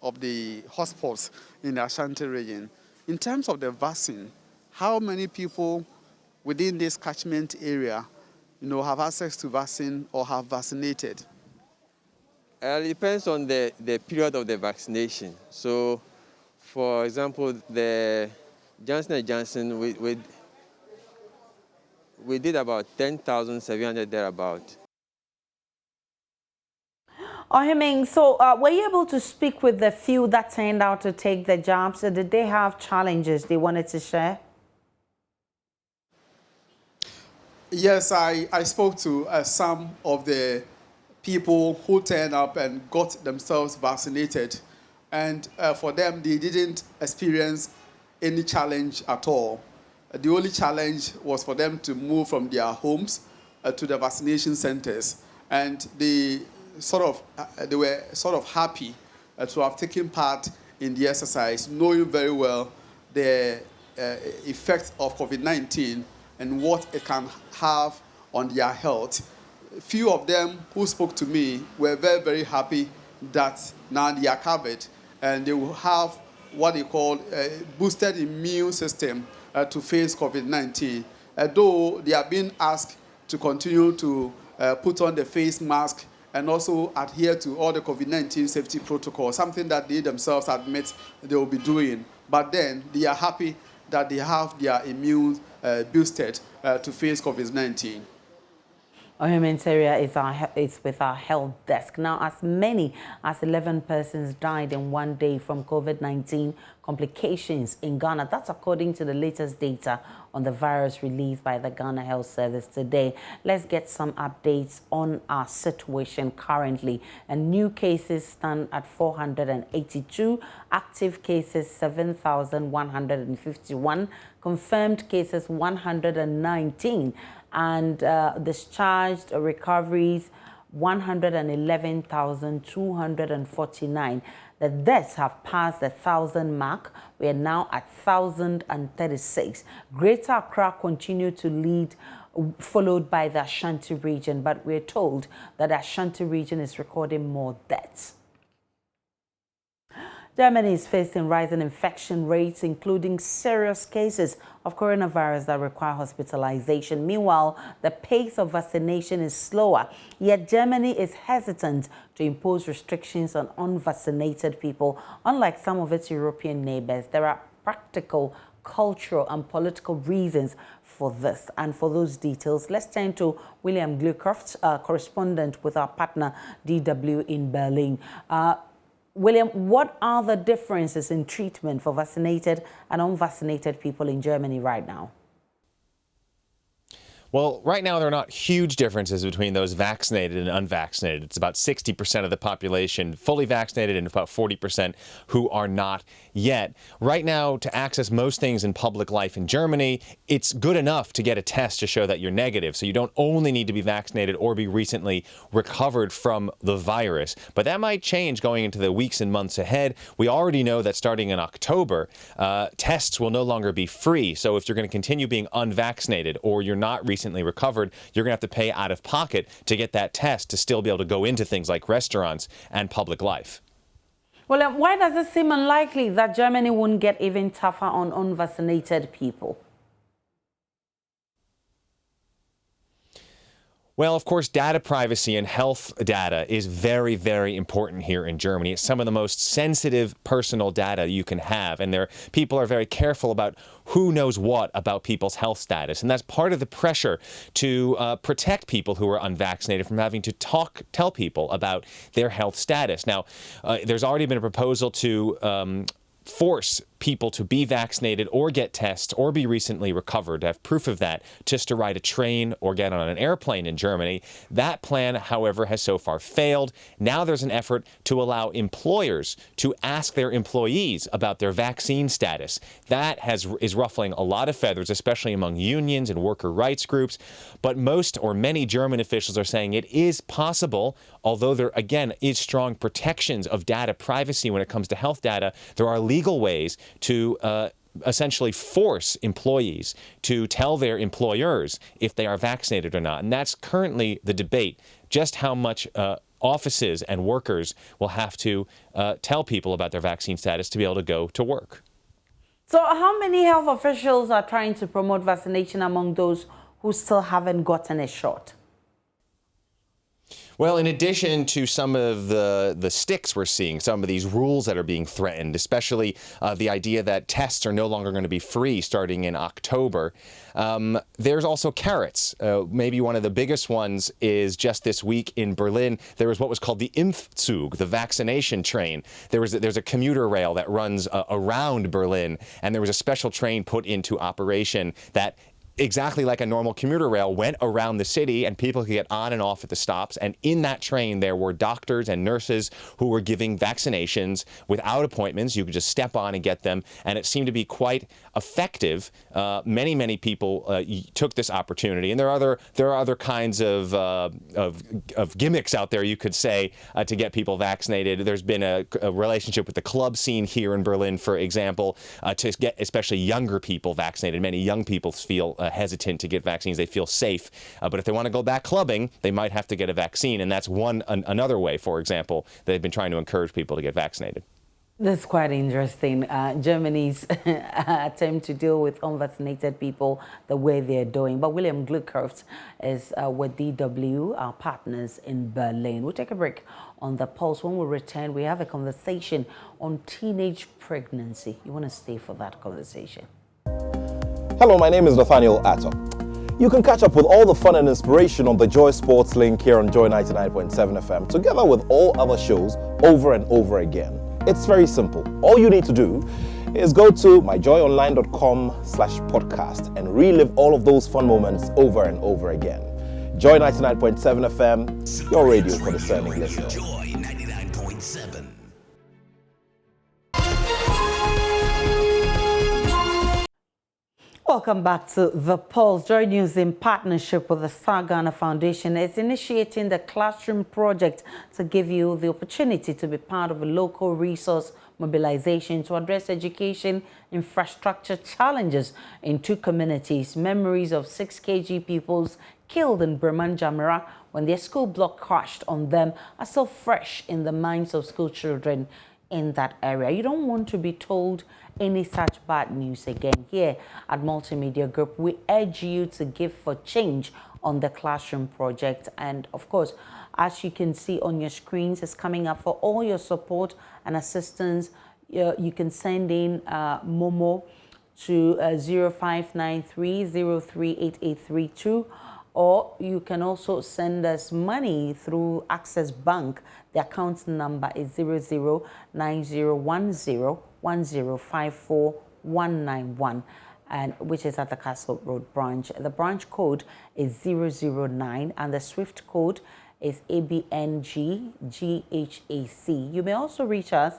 of the hotspots in the Ashanti region. In terms of the vaccine, how many people within this catchment area, you know, have access to vaccine or have vaccinated? It depends on the period of the vaccination. So, for example, the Johnson & Johnson, we did about 10,700 thereabout. Ohiming, so were you able to speak with the few that turned out to take the jobs? Did they have challenges they wanted to share? Yes, I spoke to some of the people who turned up and got themselves vaccinated. And for them, they didn't experience any challenge at all. The only challenge was for them to move from their homes to the vaccination centers. And they were sort of happy to have taken part in the exercise, knowing very well the effect of COVID-19 and what it can have on their health. Few of them who spoke to me were very, very happy that now they are covered and they will have what they call a boosted immune system to face COVID-19. Though they are being asked to continue to put on the face mask and also adhere to all the COVID-19 safety protocols, something that they themselves admit they will be doing. But then they are happy that they have their immune boosted to face COVID-19. Ohimenteria is with our health desk. Now, as many as 11 persons died in one day from COVID-19 complications in Ghana. That's according to the latest data on the virus released by the Ghana Health Service today. Let's get some updates on our situation currently. And new cases stand at 482, active cases 7,151, confirmed cases 119, and discharged recoveries 111,249. The deaths have passed the 1,000 mark. We are now at 1,036. Greater Accra continue to lead, followed by the Ashanti region, but we're told that the Ashanti region is recording more deaths. Germany is facing rising infection rates, including serious cases of coronavirus that require hospitalization. Meanwhile, the pace of vaccination is slower, yet Germany is hesitant to impose restrictions on unvaccinated people. Unlike some of its European neighbors, there are practical, cultural and political reasons for this. And for those details, let's turn to William Glucroft, correspondent with our partner DW in Berlin. William, what are the differences in treatment for vaccinated and unvaccinated people in Germany right now? Well, right now there are not huge differences between those vaccinated and unvaccinated. It's about 60% of the population fully vaccinated and about 40% who are not yet. Right now, to access most things in public life in Germany, it's good enough to get a test to show that you're negative. So you don't only need to be vaccinated or be recently recovered from the virus. But that might change going into the weeks and months ahead. We already know that starting in October, tests will no longer be free. So if you're going to continue being unvaccinated or you're not recently recovered, you're going to have to pay out of pocket to get that test to still be able to go into things like restaurants and public life. Well, why does it seem unlikely that Germany won't get even tougher on unvaccinated people? Well, of course, data privacy and health data is very, very important here in Germany. It's some of the most sensitive personal data you can have, and people are very careful about who knows what about people's health status. And that's part of the pressure to protect people who are unvaccinated from having to tell people about their health status. Now, there's already been a proposal to force people to be vaccinated or get tests or be recently recovered, to have proof of that, just to ride a train or get on an airplane in Germany. That plan, however, has so far failed. Now there's an effort to allow employers to ask their employees about their vaccine status. That is ruffling a lot of feathers, especially among unions and worker rights groups. But most or many German officials are saying it is possible, although there, again, is strong protections of data privacy when it comes to health data. There are legal ways to essentially force employees to tell their employers if they are vaccinated or not. And that's currently the debate, just how much offices and workers will have to tell people about their vaccine status to be able to go to work. So how many health officials are trying to promote vaccination among those who still haven't gotten a shot? Well, in addition to some of the sticks we're seeing, some of these rules that are being threatened, especially the idea that tests are no longer going to be free starting in October, there's also carrots. Maybe one of the biggest ones is just this week in Berlin, there was what was called the Impfzug, the vaccination train. There's a commuter rail that runs around Berlin, and there was a special train put into operation that exactly like a normal commuter rail, went around the city and people could get on and off at the stops. And in that train, there were doctors and nurses who were giving vaccinations without appointments. You could just step on and get them. And it seemed to be quite effective. Many people took this opportunity. And there are other kinds of gimmicks out there, you could say, to get people vaccinated. There's been a relationship with the club scene here in Berlin, for example, to get especially younger people vaccinated. Many young people feel hesitant to get vaccines. They feel safe. But if they want to go back clubbing, they might have to get a vaccine. And that's another way, for example, they've been trying to encourage people to get vaccinated. That's quite interesting. Germany's attempt to deal with unvaccinated people the way they're doing. But William Gluckhurst is with DW, our partners in Berlin. We'll take a break on The Pulse. When we return, we have a conversation on teenage pregnancy. You want to stay for that conversation. Hello, my name is Nathaniel Atto. You can catch up with all the fun and inspiration on the Joy Sports link here on Joy 99.7 FM, together with all other shows over and over again. It's very simple. All you need to do is go to myjoyonline.com/podcast and relive all of those fun moments over and over again. Joy 99.7 FM, your radio for discerning listeners. Joy 99.7. Welcome back to The Pulse. JoyNews, in partnership with the Star Ghana Foundation, is initiating the Classroom Project to give you the opportunity to be part of a local resource mobilization to address education infrastructure challenges in two communities. Memories of 6 KG pupils killed in Breman Jamira when their school block crashed on them are still fresh in the minds of school children in that area. You don't want to be told any such bad news again. Here at Multimedia Group, we urge you to give for change on the Classroom Project. And of course, as you can see on your screens, it's coming up for all your support and assistance. You can send in Momo to 0593038832, or you can also send us money through Access Bank. The account number is 00901010549191. and which is at the Castle Road branch. The branch code is 009 and the Swift code is ABNGGHAC. You may also reach us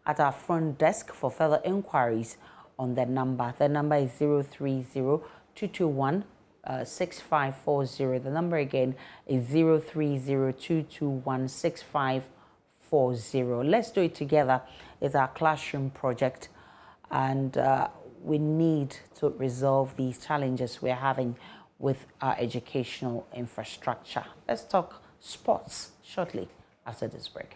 at our front desk for further inquiries on the number. The number is 030-221-6540. The number again is 030-221-6540. Let's do it together. It's our classroom project, and we need to resolve these challenges we're having with our educational infrastructure. Let's talk sports shortly after this break.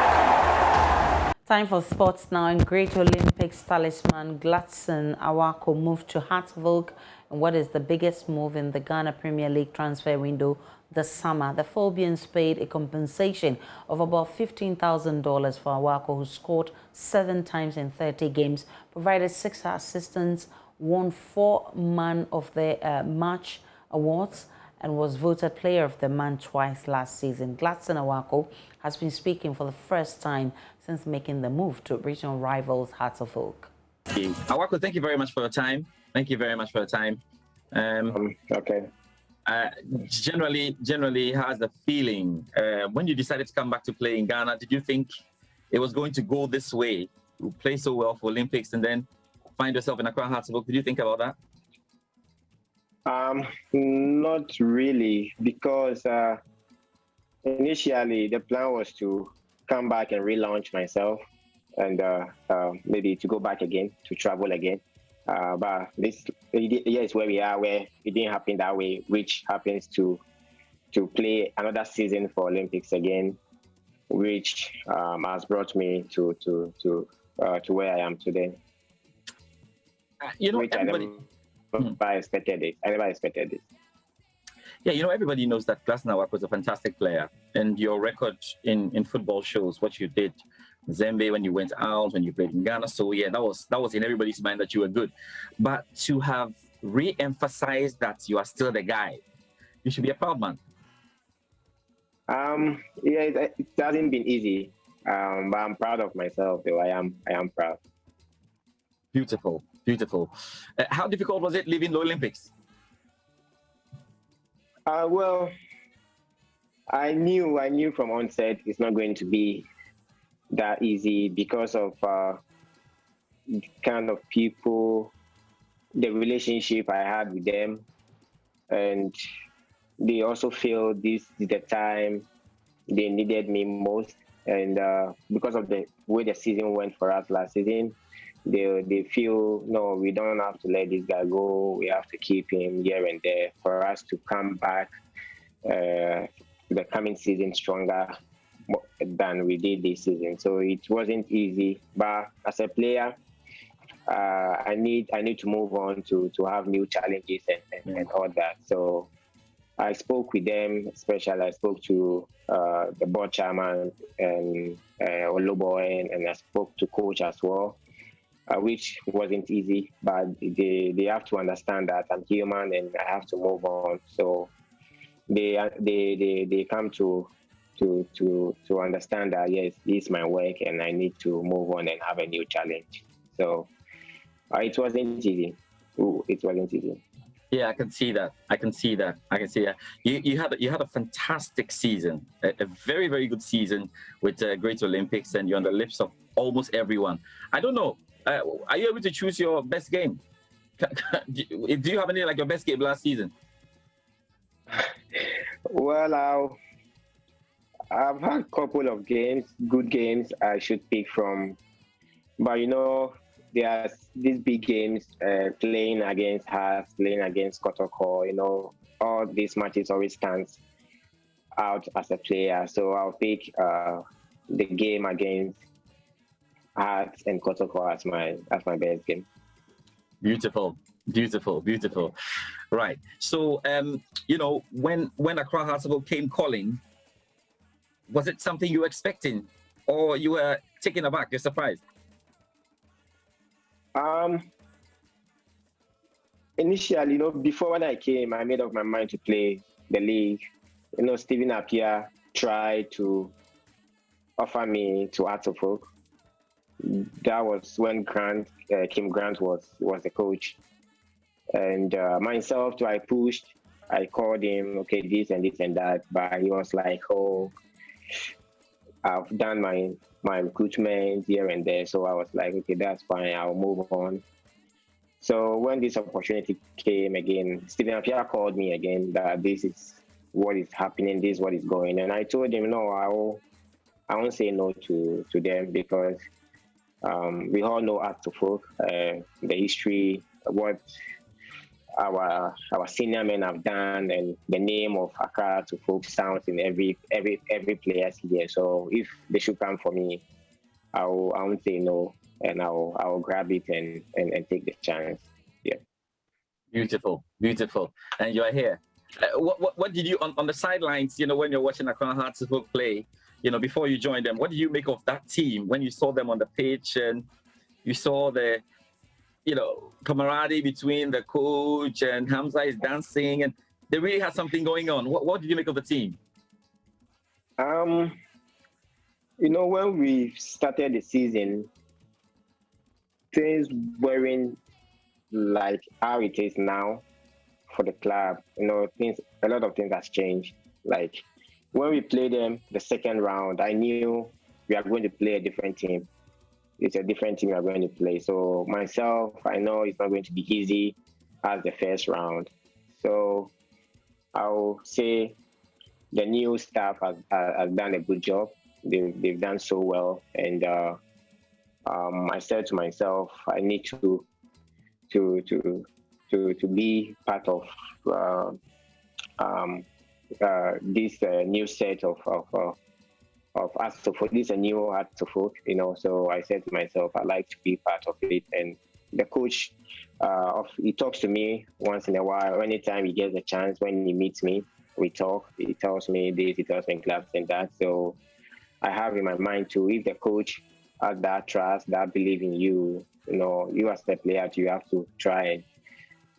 Time for sports now. In Great Olympics, talisman Gladson Awako moved to Hartlepool in what is the biggest move in the Ghana Premier League transfer window this summer. The Phobians paid a compensation of about $15,000 for Awako, who scored 7 times in 30 games, provided 6 assistants, won 4 Man of the Match awards, and was voted Player of the Month twice last season. Gladson Awako has been speaking for the first time since making the move to regional rivals Hartlepool. Awako, thank you very much for your time. Thank you very much for your time. Okay. Generally, how's the feeling when you decided to come back to play in Ghana? Did you think it was going to go this way? You play so well for Olympics and then find yourself in Accra Hartlepool. Did you think about that? Not really, because initially the plan was to come back and relaunch myself and maybe to go back again, to travel again. But this year is where we are, where it didn't happen that way, which happens to play another season for Olympics again, which has brought me to where I am today. You know, which everybody... I never expected it. Yeah, you know, everybody knows that Gladson Awako was a fantastic player, and your record in football shows what you did. Zembe, when you went out, when you played in Ghana. So yeah, that was in everybody's mind that you were good. But to have re-emphasized that you are still the guy, you should be a proud man. Yeah, it hasn't been easy, but I'm proud of myself. Though I am proud. Beautiful, beautiful. How difficult was it leaving the Olympics? Well, I knew from onset it's not going to be that easy because of the kind of people, the relationship I had with them, and they also feel this is the time they needed me most. And because of the way the season went for us last season, they feel, no, we don't have to let this guy go. We have to keep him here and there for us to come back the coming season stronger than we did this season. So it wasn't easy, but as a player, I need to move on to have new challenges and all that. So I spoke with them, especially I spoke to the board chairman and Olobo, and I spoke to coach as well, which wasn't easy, but they have to understand that I'm human and I have to move on. So they come to understand that, yes, it's my work and I need to move on and have a new challenge. So it wasn't easy. It wasn't easy. Yeah, I can see that. You had a fantastic season, a very, very good season with Great Olympics, and you're on the lips of almost everyone. I don't know. Are you able to choose your best game? Do you have any like your best game last season? Well, I've had a couple of games, good games I should pick from, but you know, there's these big games, playing against Hearts, playing against Kotoko, you know, all these matches always stands out as a player. So I'll pick the game against Hearts and Kotoko as my best game. Beautiful. Right. So, you know, when Accra Hartlepool came calling, was it something you were expecting, or you were taken aback, you're surprised? Initially, you know, before when I came, I made up my mind to play the league. You know, Stephen Appiah tried to offer me to Hartlepool. That was when Kim Grant was the coach. And myself, too, I pushed. I called him, okay, this and this and that. But he was like, oh, I've done my recruitment here and there. So I was like, okay, that's fine. I'll move on. So when this opportunity came again, Stephen Appiah called me again that this is what is happening, this is what is going. And I told him, no, I won't say no to them because we all know Art to Folk, the history, what our senior men have done, and the name of Accra to Folk sounds in every player's here. So if they should come for me, I won't say no, and I'll grab it and take the chance. Yeah. Beautiful, beautiful. And you are here. What did you on the sidelines? You know, when you're watching Accra Hearts of Oak play, you know, before you joined them, what did you make of that team when you saw them on the pitch and you saw the, you know, camaraderie between the coach and Hamza is dancing and they really had something going on? What did you make of the team? You know, when we started the season, things weren't like how it is now for the club. You know, a lot of things has changed. Like when we played them the second round, I knew we are going to play a different team. It's a different team we are going to play. So myself, I know it's not going to be easy as the first round. So I'll say the new staff has done a good job. They've done so well, and I said to myself, I need to be part of this new set of Art to Folk. This is a new Art to Folk, you know. So I said to myself, I like to be part of it. And the coach, he talks to me once in a while. Anytime he gets a chance, when he meets me, we talk. He tells me this, he tells me clubs and that. So I have in my mind too, if the coach has that trust, that belief in you, you know, you as the player, you have to try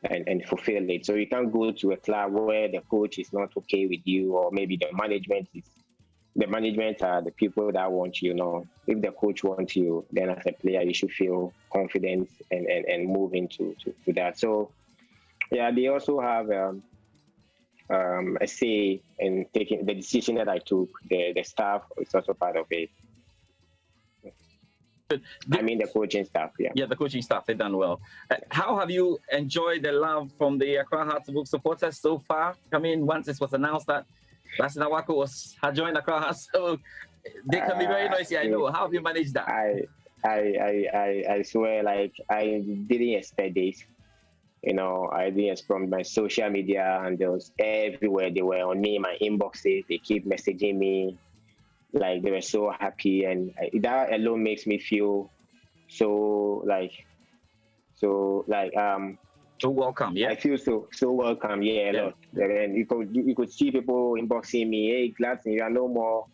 and fulfill it. So you can't go to a club where the coach is not okay with you, or maybe the management are the people that want you. You know, if the coach wants you, then as a player, you should feel confident and move into that. So, yeah, they also have a say in taking the decision that I took. The staff is also part of it. I mean, the coaching staff, yeah. Yeah, the coaching staff, they've done well. How have you enjoyed the love from the Accra Hearts of Oak supporters so far? I mean, once it was announced that Lassina Wako had joined Accra Hearts of Oak, they can be very noisy, I know. How have you managed that? I swear, like, I didn't expect this. You know, I didn't expect from my social media, and there was everywhere. They were on me, my inboxes. They keep messaging me. Like, they were so happy, and that alone makes me feel so welcome. Yeah, I feel so welcome. Yeah. And you could see people inboxing me, hey, Gladson, you are no more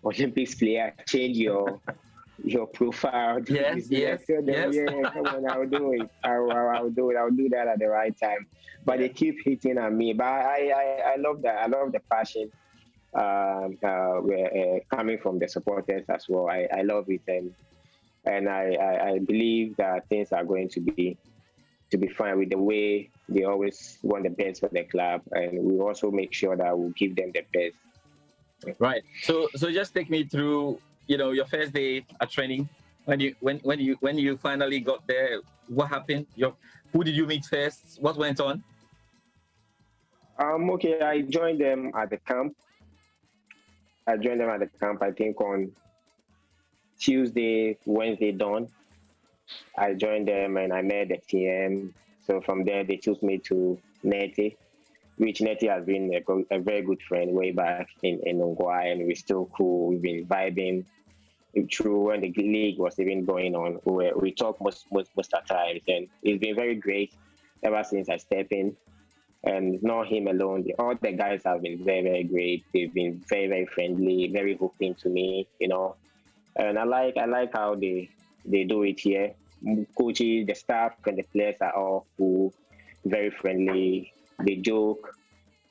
Olympics player, change your profile. Yes. Yeah, come on, I'll do it. I'll do it. I'll do that at the right time. But they keep hitting at me. But I love that. I love the passion coming from the supporters as well. I love it, and I believe that things are going to be fine with the way they always want the best for the club, and we also make sure that we'll give them the best. Right. So just take me through, you know, your first day at training. When you finally got there, what happened? Who did you meet first? What went on? Okay, I joined them at the camp. I think on Tuesday, Wednesday dawn. I joined them and I met the team. So from there, they took me to Neti, which Neti has been a very good friend way back in Ongwa, and we're still cool. We've been vibing through when the league was even going on. We talk most of times, and it's been very great ever since I stepped in. And it's not him alone. All the guys have been very, very great. They've been very, very friendly, very hooking to me, you know. And I like how they do it here. Coaches, the staff, and the players are all cool, very friendly. They joke.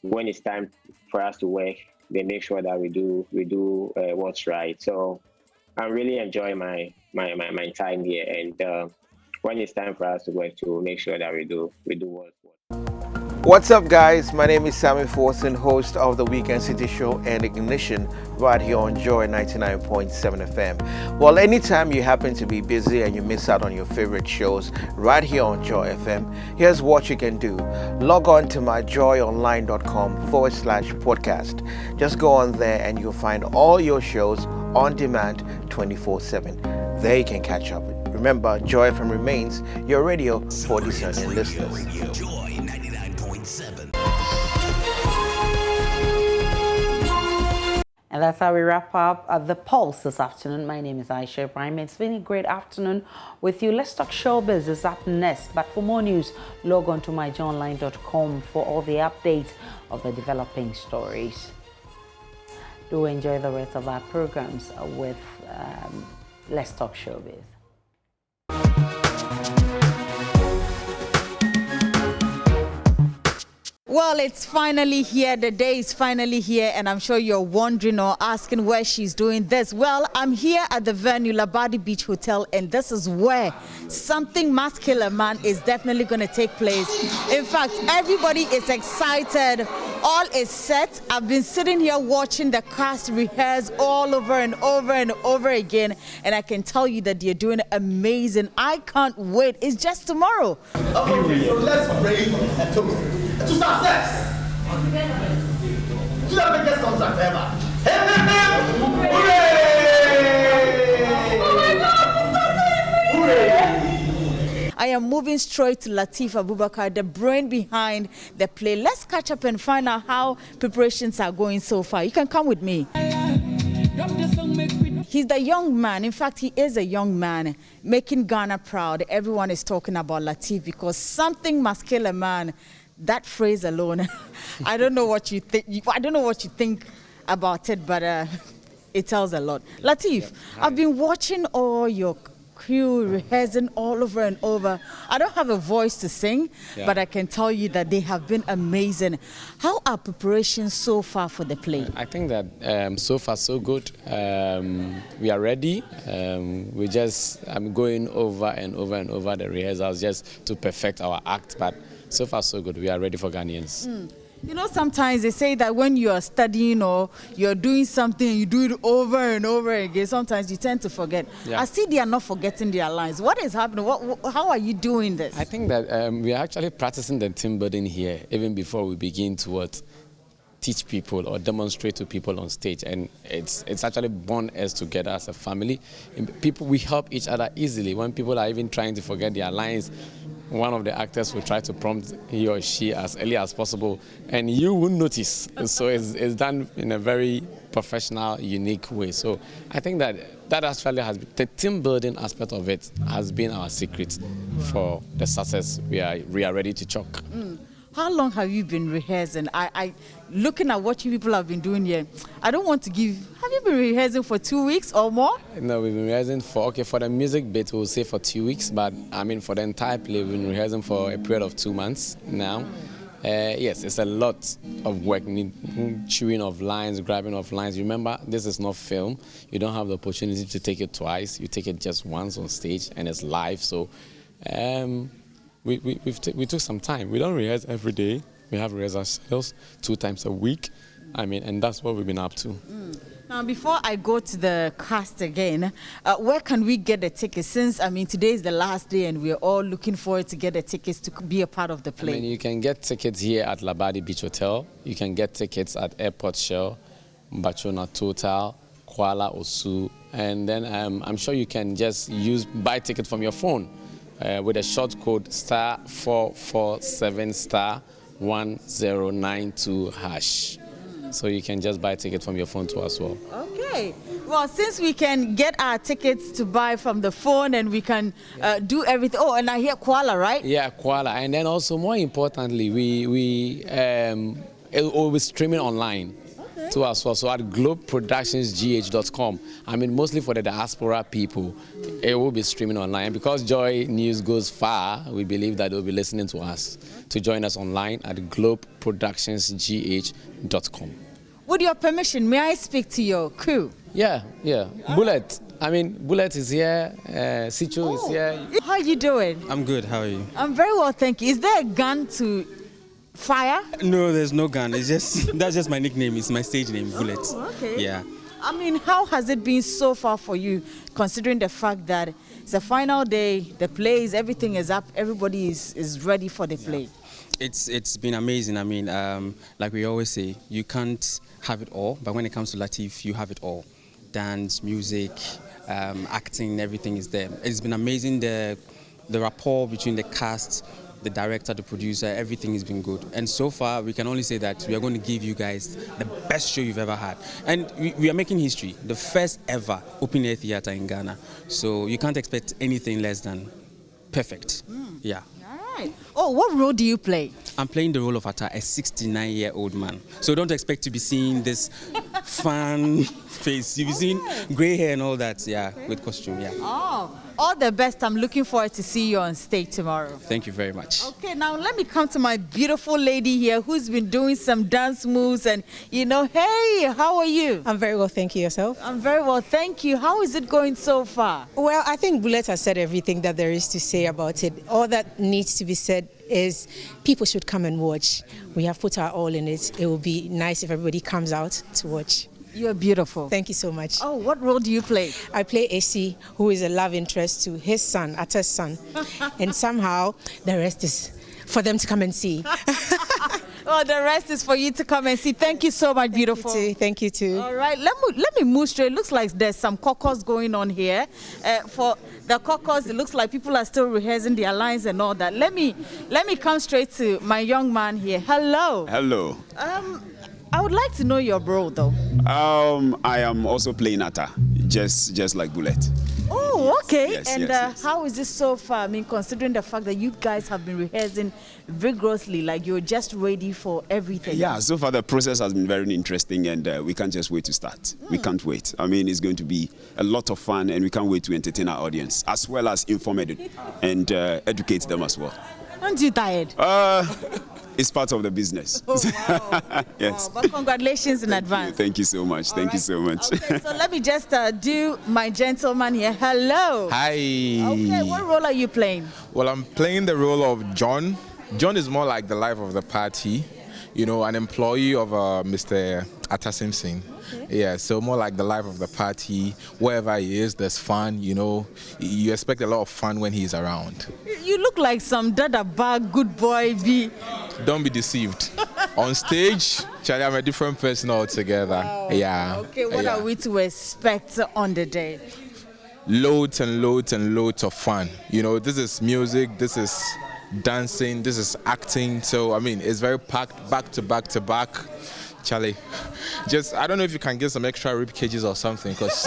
When it's time for us to work, they make sure that we do what's right. So I'm really enjoying my time here. And when it's time for us to work, to make sure that we do what's What's up, guys? My name is Sammy Forson, host of the Weekend City Show and Ignition right here on Joy 99.7 FM. Well, anytime you happen to be busy and you miss out on your favorite shows right here on Joy FM, here's what you can do. Log on to myjoyonline.com/podcast. Just go on there and you'll find all your shows on demand 24/7. There you can catch up. Remember, Joy FM remains your radio for discerning listeners. Joy 99.7. And that's how we wrap up The Pulse this afternoon. My name is Aisha Ibrahim. It's been a great afternoon with you. Let's Talk Showbiz is up next. But for more news, log on to myjoyonline.com for all the updates of the developing stories. Do enjoy the rest of our programs with Let's Talk Showbiz. Well, it's finally here. The day is finally here, and I'm sure you're wondering or asking where she's doing this. Well, I'm here at the venue, Labadi Beach Hotel, and this is where something muscular, man, is definitely going to take place. In fact, everybody is excited. All is set. I've been sitting here watching the cast rehearse all over and over and over again, and I can tell you that they're doing amazing. I can't wait. It's just tomorrow. Okay, so let's raise a toast to success. To the biggest contract ever. Hooray! Oh my God, hooray! I am moving straight to Latif Abubakar, the brain behind the play. Let's catch up and find out how preparations are going so far. You can come with me. He's the young man. In fact, he is a young man making Ghana proud. Everyone is talking about Latif because something must kill a man. That phrase alone, I don't know what you think. I don't know what you think about it, but it tells a lot. Latif, I've been watching all your crew rehearsing all over and over. I don't have a voice to sing, but I can tell you that they have been amazing. How are preparations so far for the play? I think that so far so good. We are ready. We just going over and over and over the rehearsals just to perfect our act, but so far so good. We are ready for Ghanaians. You know, sometimes they say that when you are studying or you're doing something, you do it over and over again, sometimes you tend to forget. I see they are not forgetting their lines. What is happening? How are you doing this? I think that we are actually practicing the team building here even before we begin to teach people or demonstrate to people on stage, and it's actually bond us together as a family. And we help each other easily. When people are even trying to forget their lines, one of the actors will try to prompt he or she as early as possible, and you won't notice. So it's done in a very professional, unique way. So I think that actually has been, the team building aspect of it has been our secret for the success we are ready to chalk. How long have you been rehearsing? I looking at what you people have been doing here, I don't want to give. Have you been rehearsing for 2 weeks or more? No, we've been rehearsing for the music bit, we'll say for 2 weeks, but I mean for the entire play, we've been rehearsing for a period of 2 months now. Yes, it's a lot of work, chewing of lines, grabbing of lines. Remember, this is not film. You don't have the opportunity to take it twice. You take it just once on stage, and it's live. So. We took some time. We don't rehearse every day. We have rehearsals 2 times a week. I mean, and that's what we've been up to. Now, before I go to the cast again, where can we get the tickets? Since, I mean, today is the last day and we're all looking forward to get the tickets to be a part of the play. I mean, you can get tickets here at Labadi Beach Hotel. You can get tickets at Airport Shell, Bachona Total, Kuala Osu. And then I'm sure you can just buy ticket from your phone. With a short code *447*1092#. So you can just buy a ticket from your phone too as well. Okay. Well, since we can get our tickets to buy from the phone and we can do everything. Oh, and I hear Kuala, right? Yeah, Kuala. And then also, more importantly, it will be streaming online. To as well. So at globeproductionsgh.com. I mean, mostly for the diaspora people, it will be streaming online. And because Joy News goes far, we believe that they'll be listening to us. To join us online at globeproductionsgh.com. With your permission, may I speak to your crew? Yeah. Bullet. I mean, Bullet is here. Sicho is here. How are you doing? I'm good. How are you? I'm very well, thank you. Is there a gun to fire? No, there's no gun. It's just that's just my nickname. It's my stage name, Bullet. Oh, okay. Yeah. I mean, how has it been so far for you, considering the fact that it's the final day, the plays, everything is up, everybody is ready for the play? It's been amazing. I mean, like we always say, you can't have it all, but when it comes to Latif, you have it all. Dance, music, acting, everything is there. It's been amazing. The rapport between the cast, the director, the producer, everything has been good. And so far, we can only say that we are going to give you guys the best show you've ever had. And we are making history, the first ever open-air theater in Ghana. So you can't expect anything less than perfect. Yeah. Oh, what role do you play? I'm playing the role of Atta, a 69-year-old man. So don't expect to be seeing this fun face. You'll be seeing gray hair and all that, yeah, with costume, yeah. Oh, all the best. I'm looking forward to see you on stage tomorrow. Thank you very much. Okay, now let me come to my beautiful lady here who's been doing some dance moves and, you know, hey, how are you? I'm very well, thank you. Yourself? I'm very well, thank you. How is it going so far? Well, I think Bullet has said everything that there is to say about it. All that needs to be said is people should come and watch. We have put our all in it. It will be nice if everybody comes out to watch. You're beautiful. Thank you so much. Oh, what role do you play? I play AC, who is a love interest to his son, Atta's son. And somehow the rest is for them to come and see. Oh, the rest is for you to come and see. Thank you so much, beautiful. Thank you too. All right, let me move straight. It looks like there's some caucus going on here. For the caucus, it looks like people are still rehearsing their lines and all that. Let me come straight to my young man here. Hello. Hello. I would like to know your role, though. I am also playing Atta, just like Bullet. Oh, okay. Yes, and yes. how is this so far? I mean, considering the fact that you guys have been rehearsing vigorously, like you're just ready for everything. Yeah, so far the process has been very interesting, and we can't just wait to start. We can't wait. I mean, it's going to be a lot of fun, and we can't wait to entertain our audience, as well as inform and educate them as well. Aren't you tired? It's part of the business. Oh, wow. Yes. Wow. But congratulations in advance. Thank you so much. Thank you so much. Okay, so let me just do my gentleman here. Hello. Hi. Okay, what role are you playing? Well, I'm playing the role of John. John is more like the life of the party, you know, an employee of Mr. Atta Simpson. Okay. Yeah, so more like the life of the party. Wherever he is, there's fun, you know. You expect a lot of fun when he's around. You look like some dada bag good boy B. Don't be deceived. On stage, Charlie, I'm a different person altogether. Wow. Yeah. Okay, what are we to expect on the day? Loads and loads and loads of fun. You know, this is music, this is dancing, this is acting. So, I mean, it's very packed back to back to back. Charlie, just, I don't know if you can get some extra rib cages or something, because...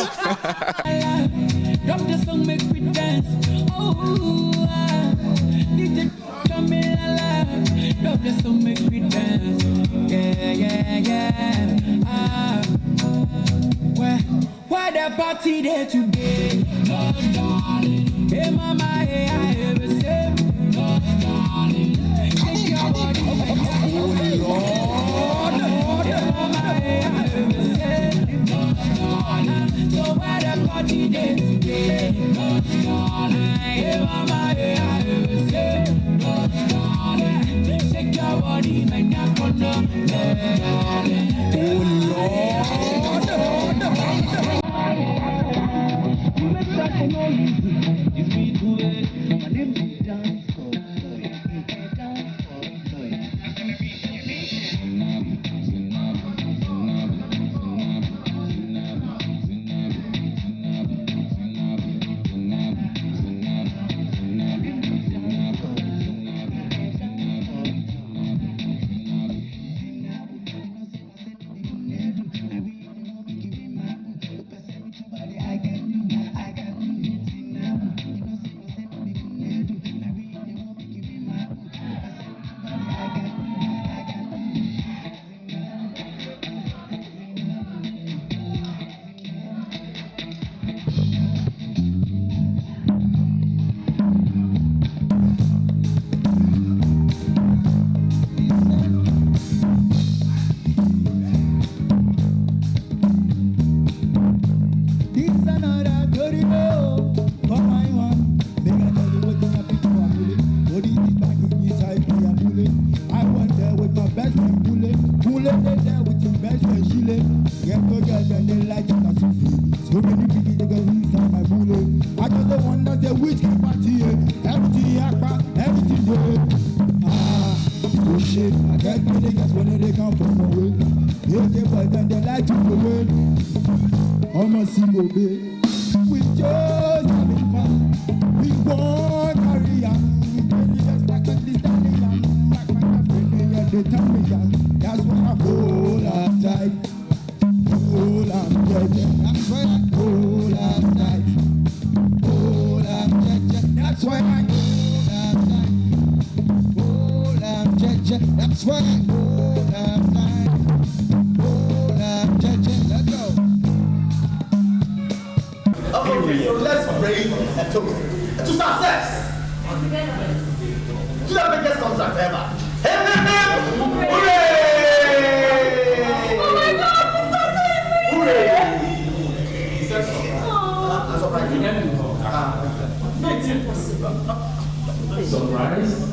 Why the party there today? Hey mama, hey I ever say, shake your body, oh Lord, hey mama, hey I ever say, so why the party there today? Hey mama, hey I ever say, shake your body, my neck on me like a so many people they go inside my bullet. I just the one that say which party, everything yakba, everything do. Oh shit, I get me niggas when they come from away. They boys then they like to go away. Almost single day. We just having fun. We won't carry on. We just like this stallion. Like my friend, they tell me young. That's why I hold on tight. Hold on, yeah. That's why I hold on tight. Hold on, yeah. That's why I hold on tight. Hold on, yeah. That's why I hold on tight. Hold on, yeah. Let's go. Okay, so let's raise a toast to success. To the biggest contract ever. Hooray! Oh my God, hooray! Surprise.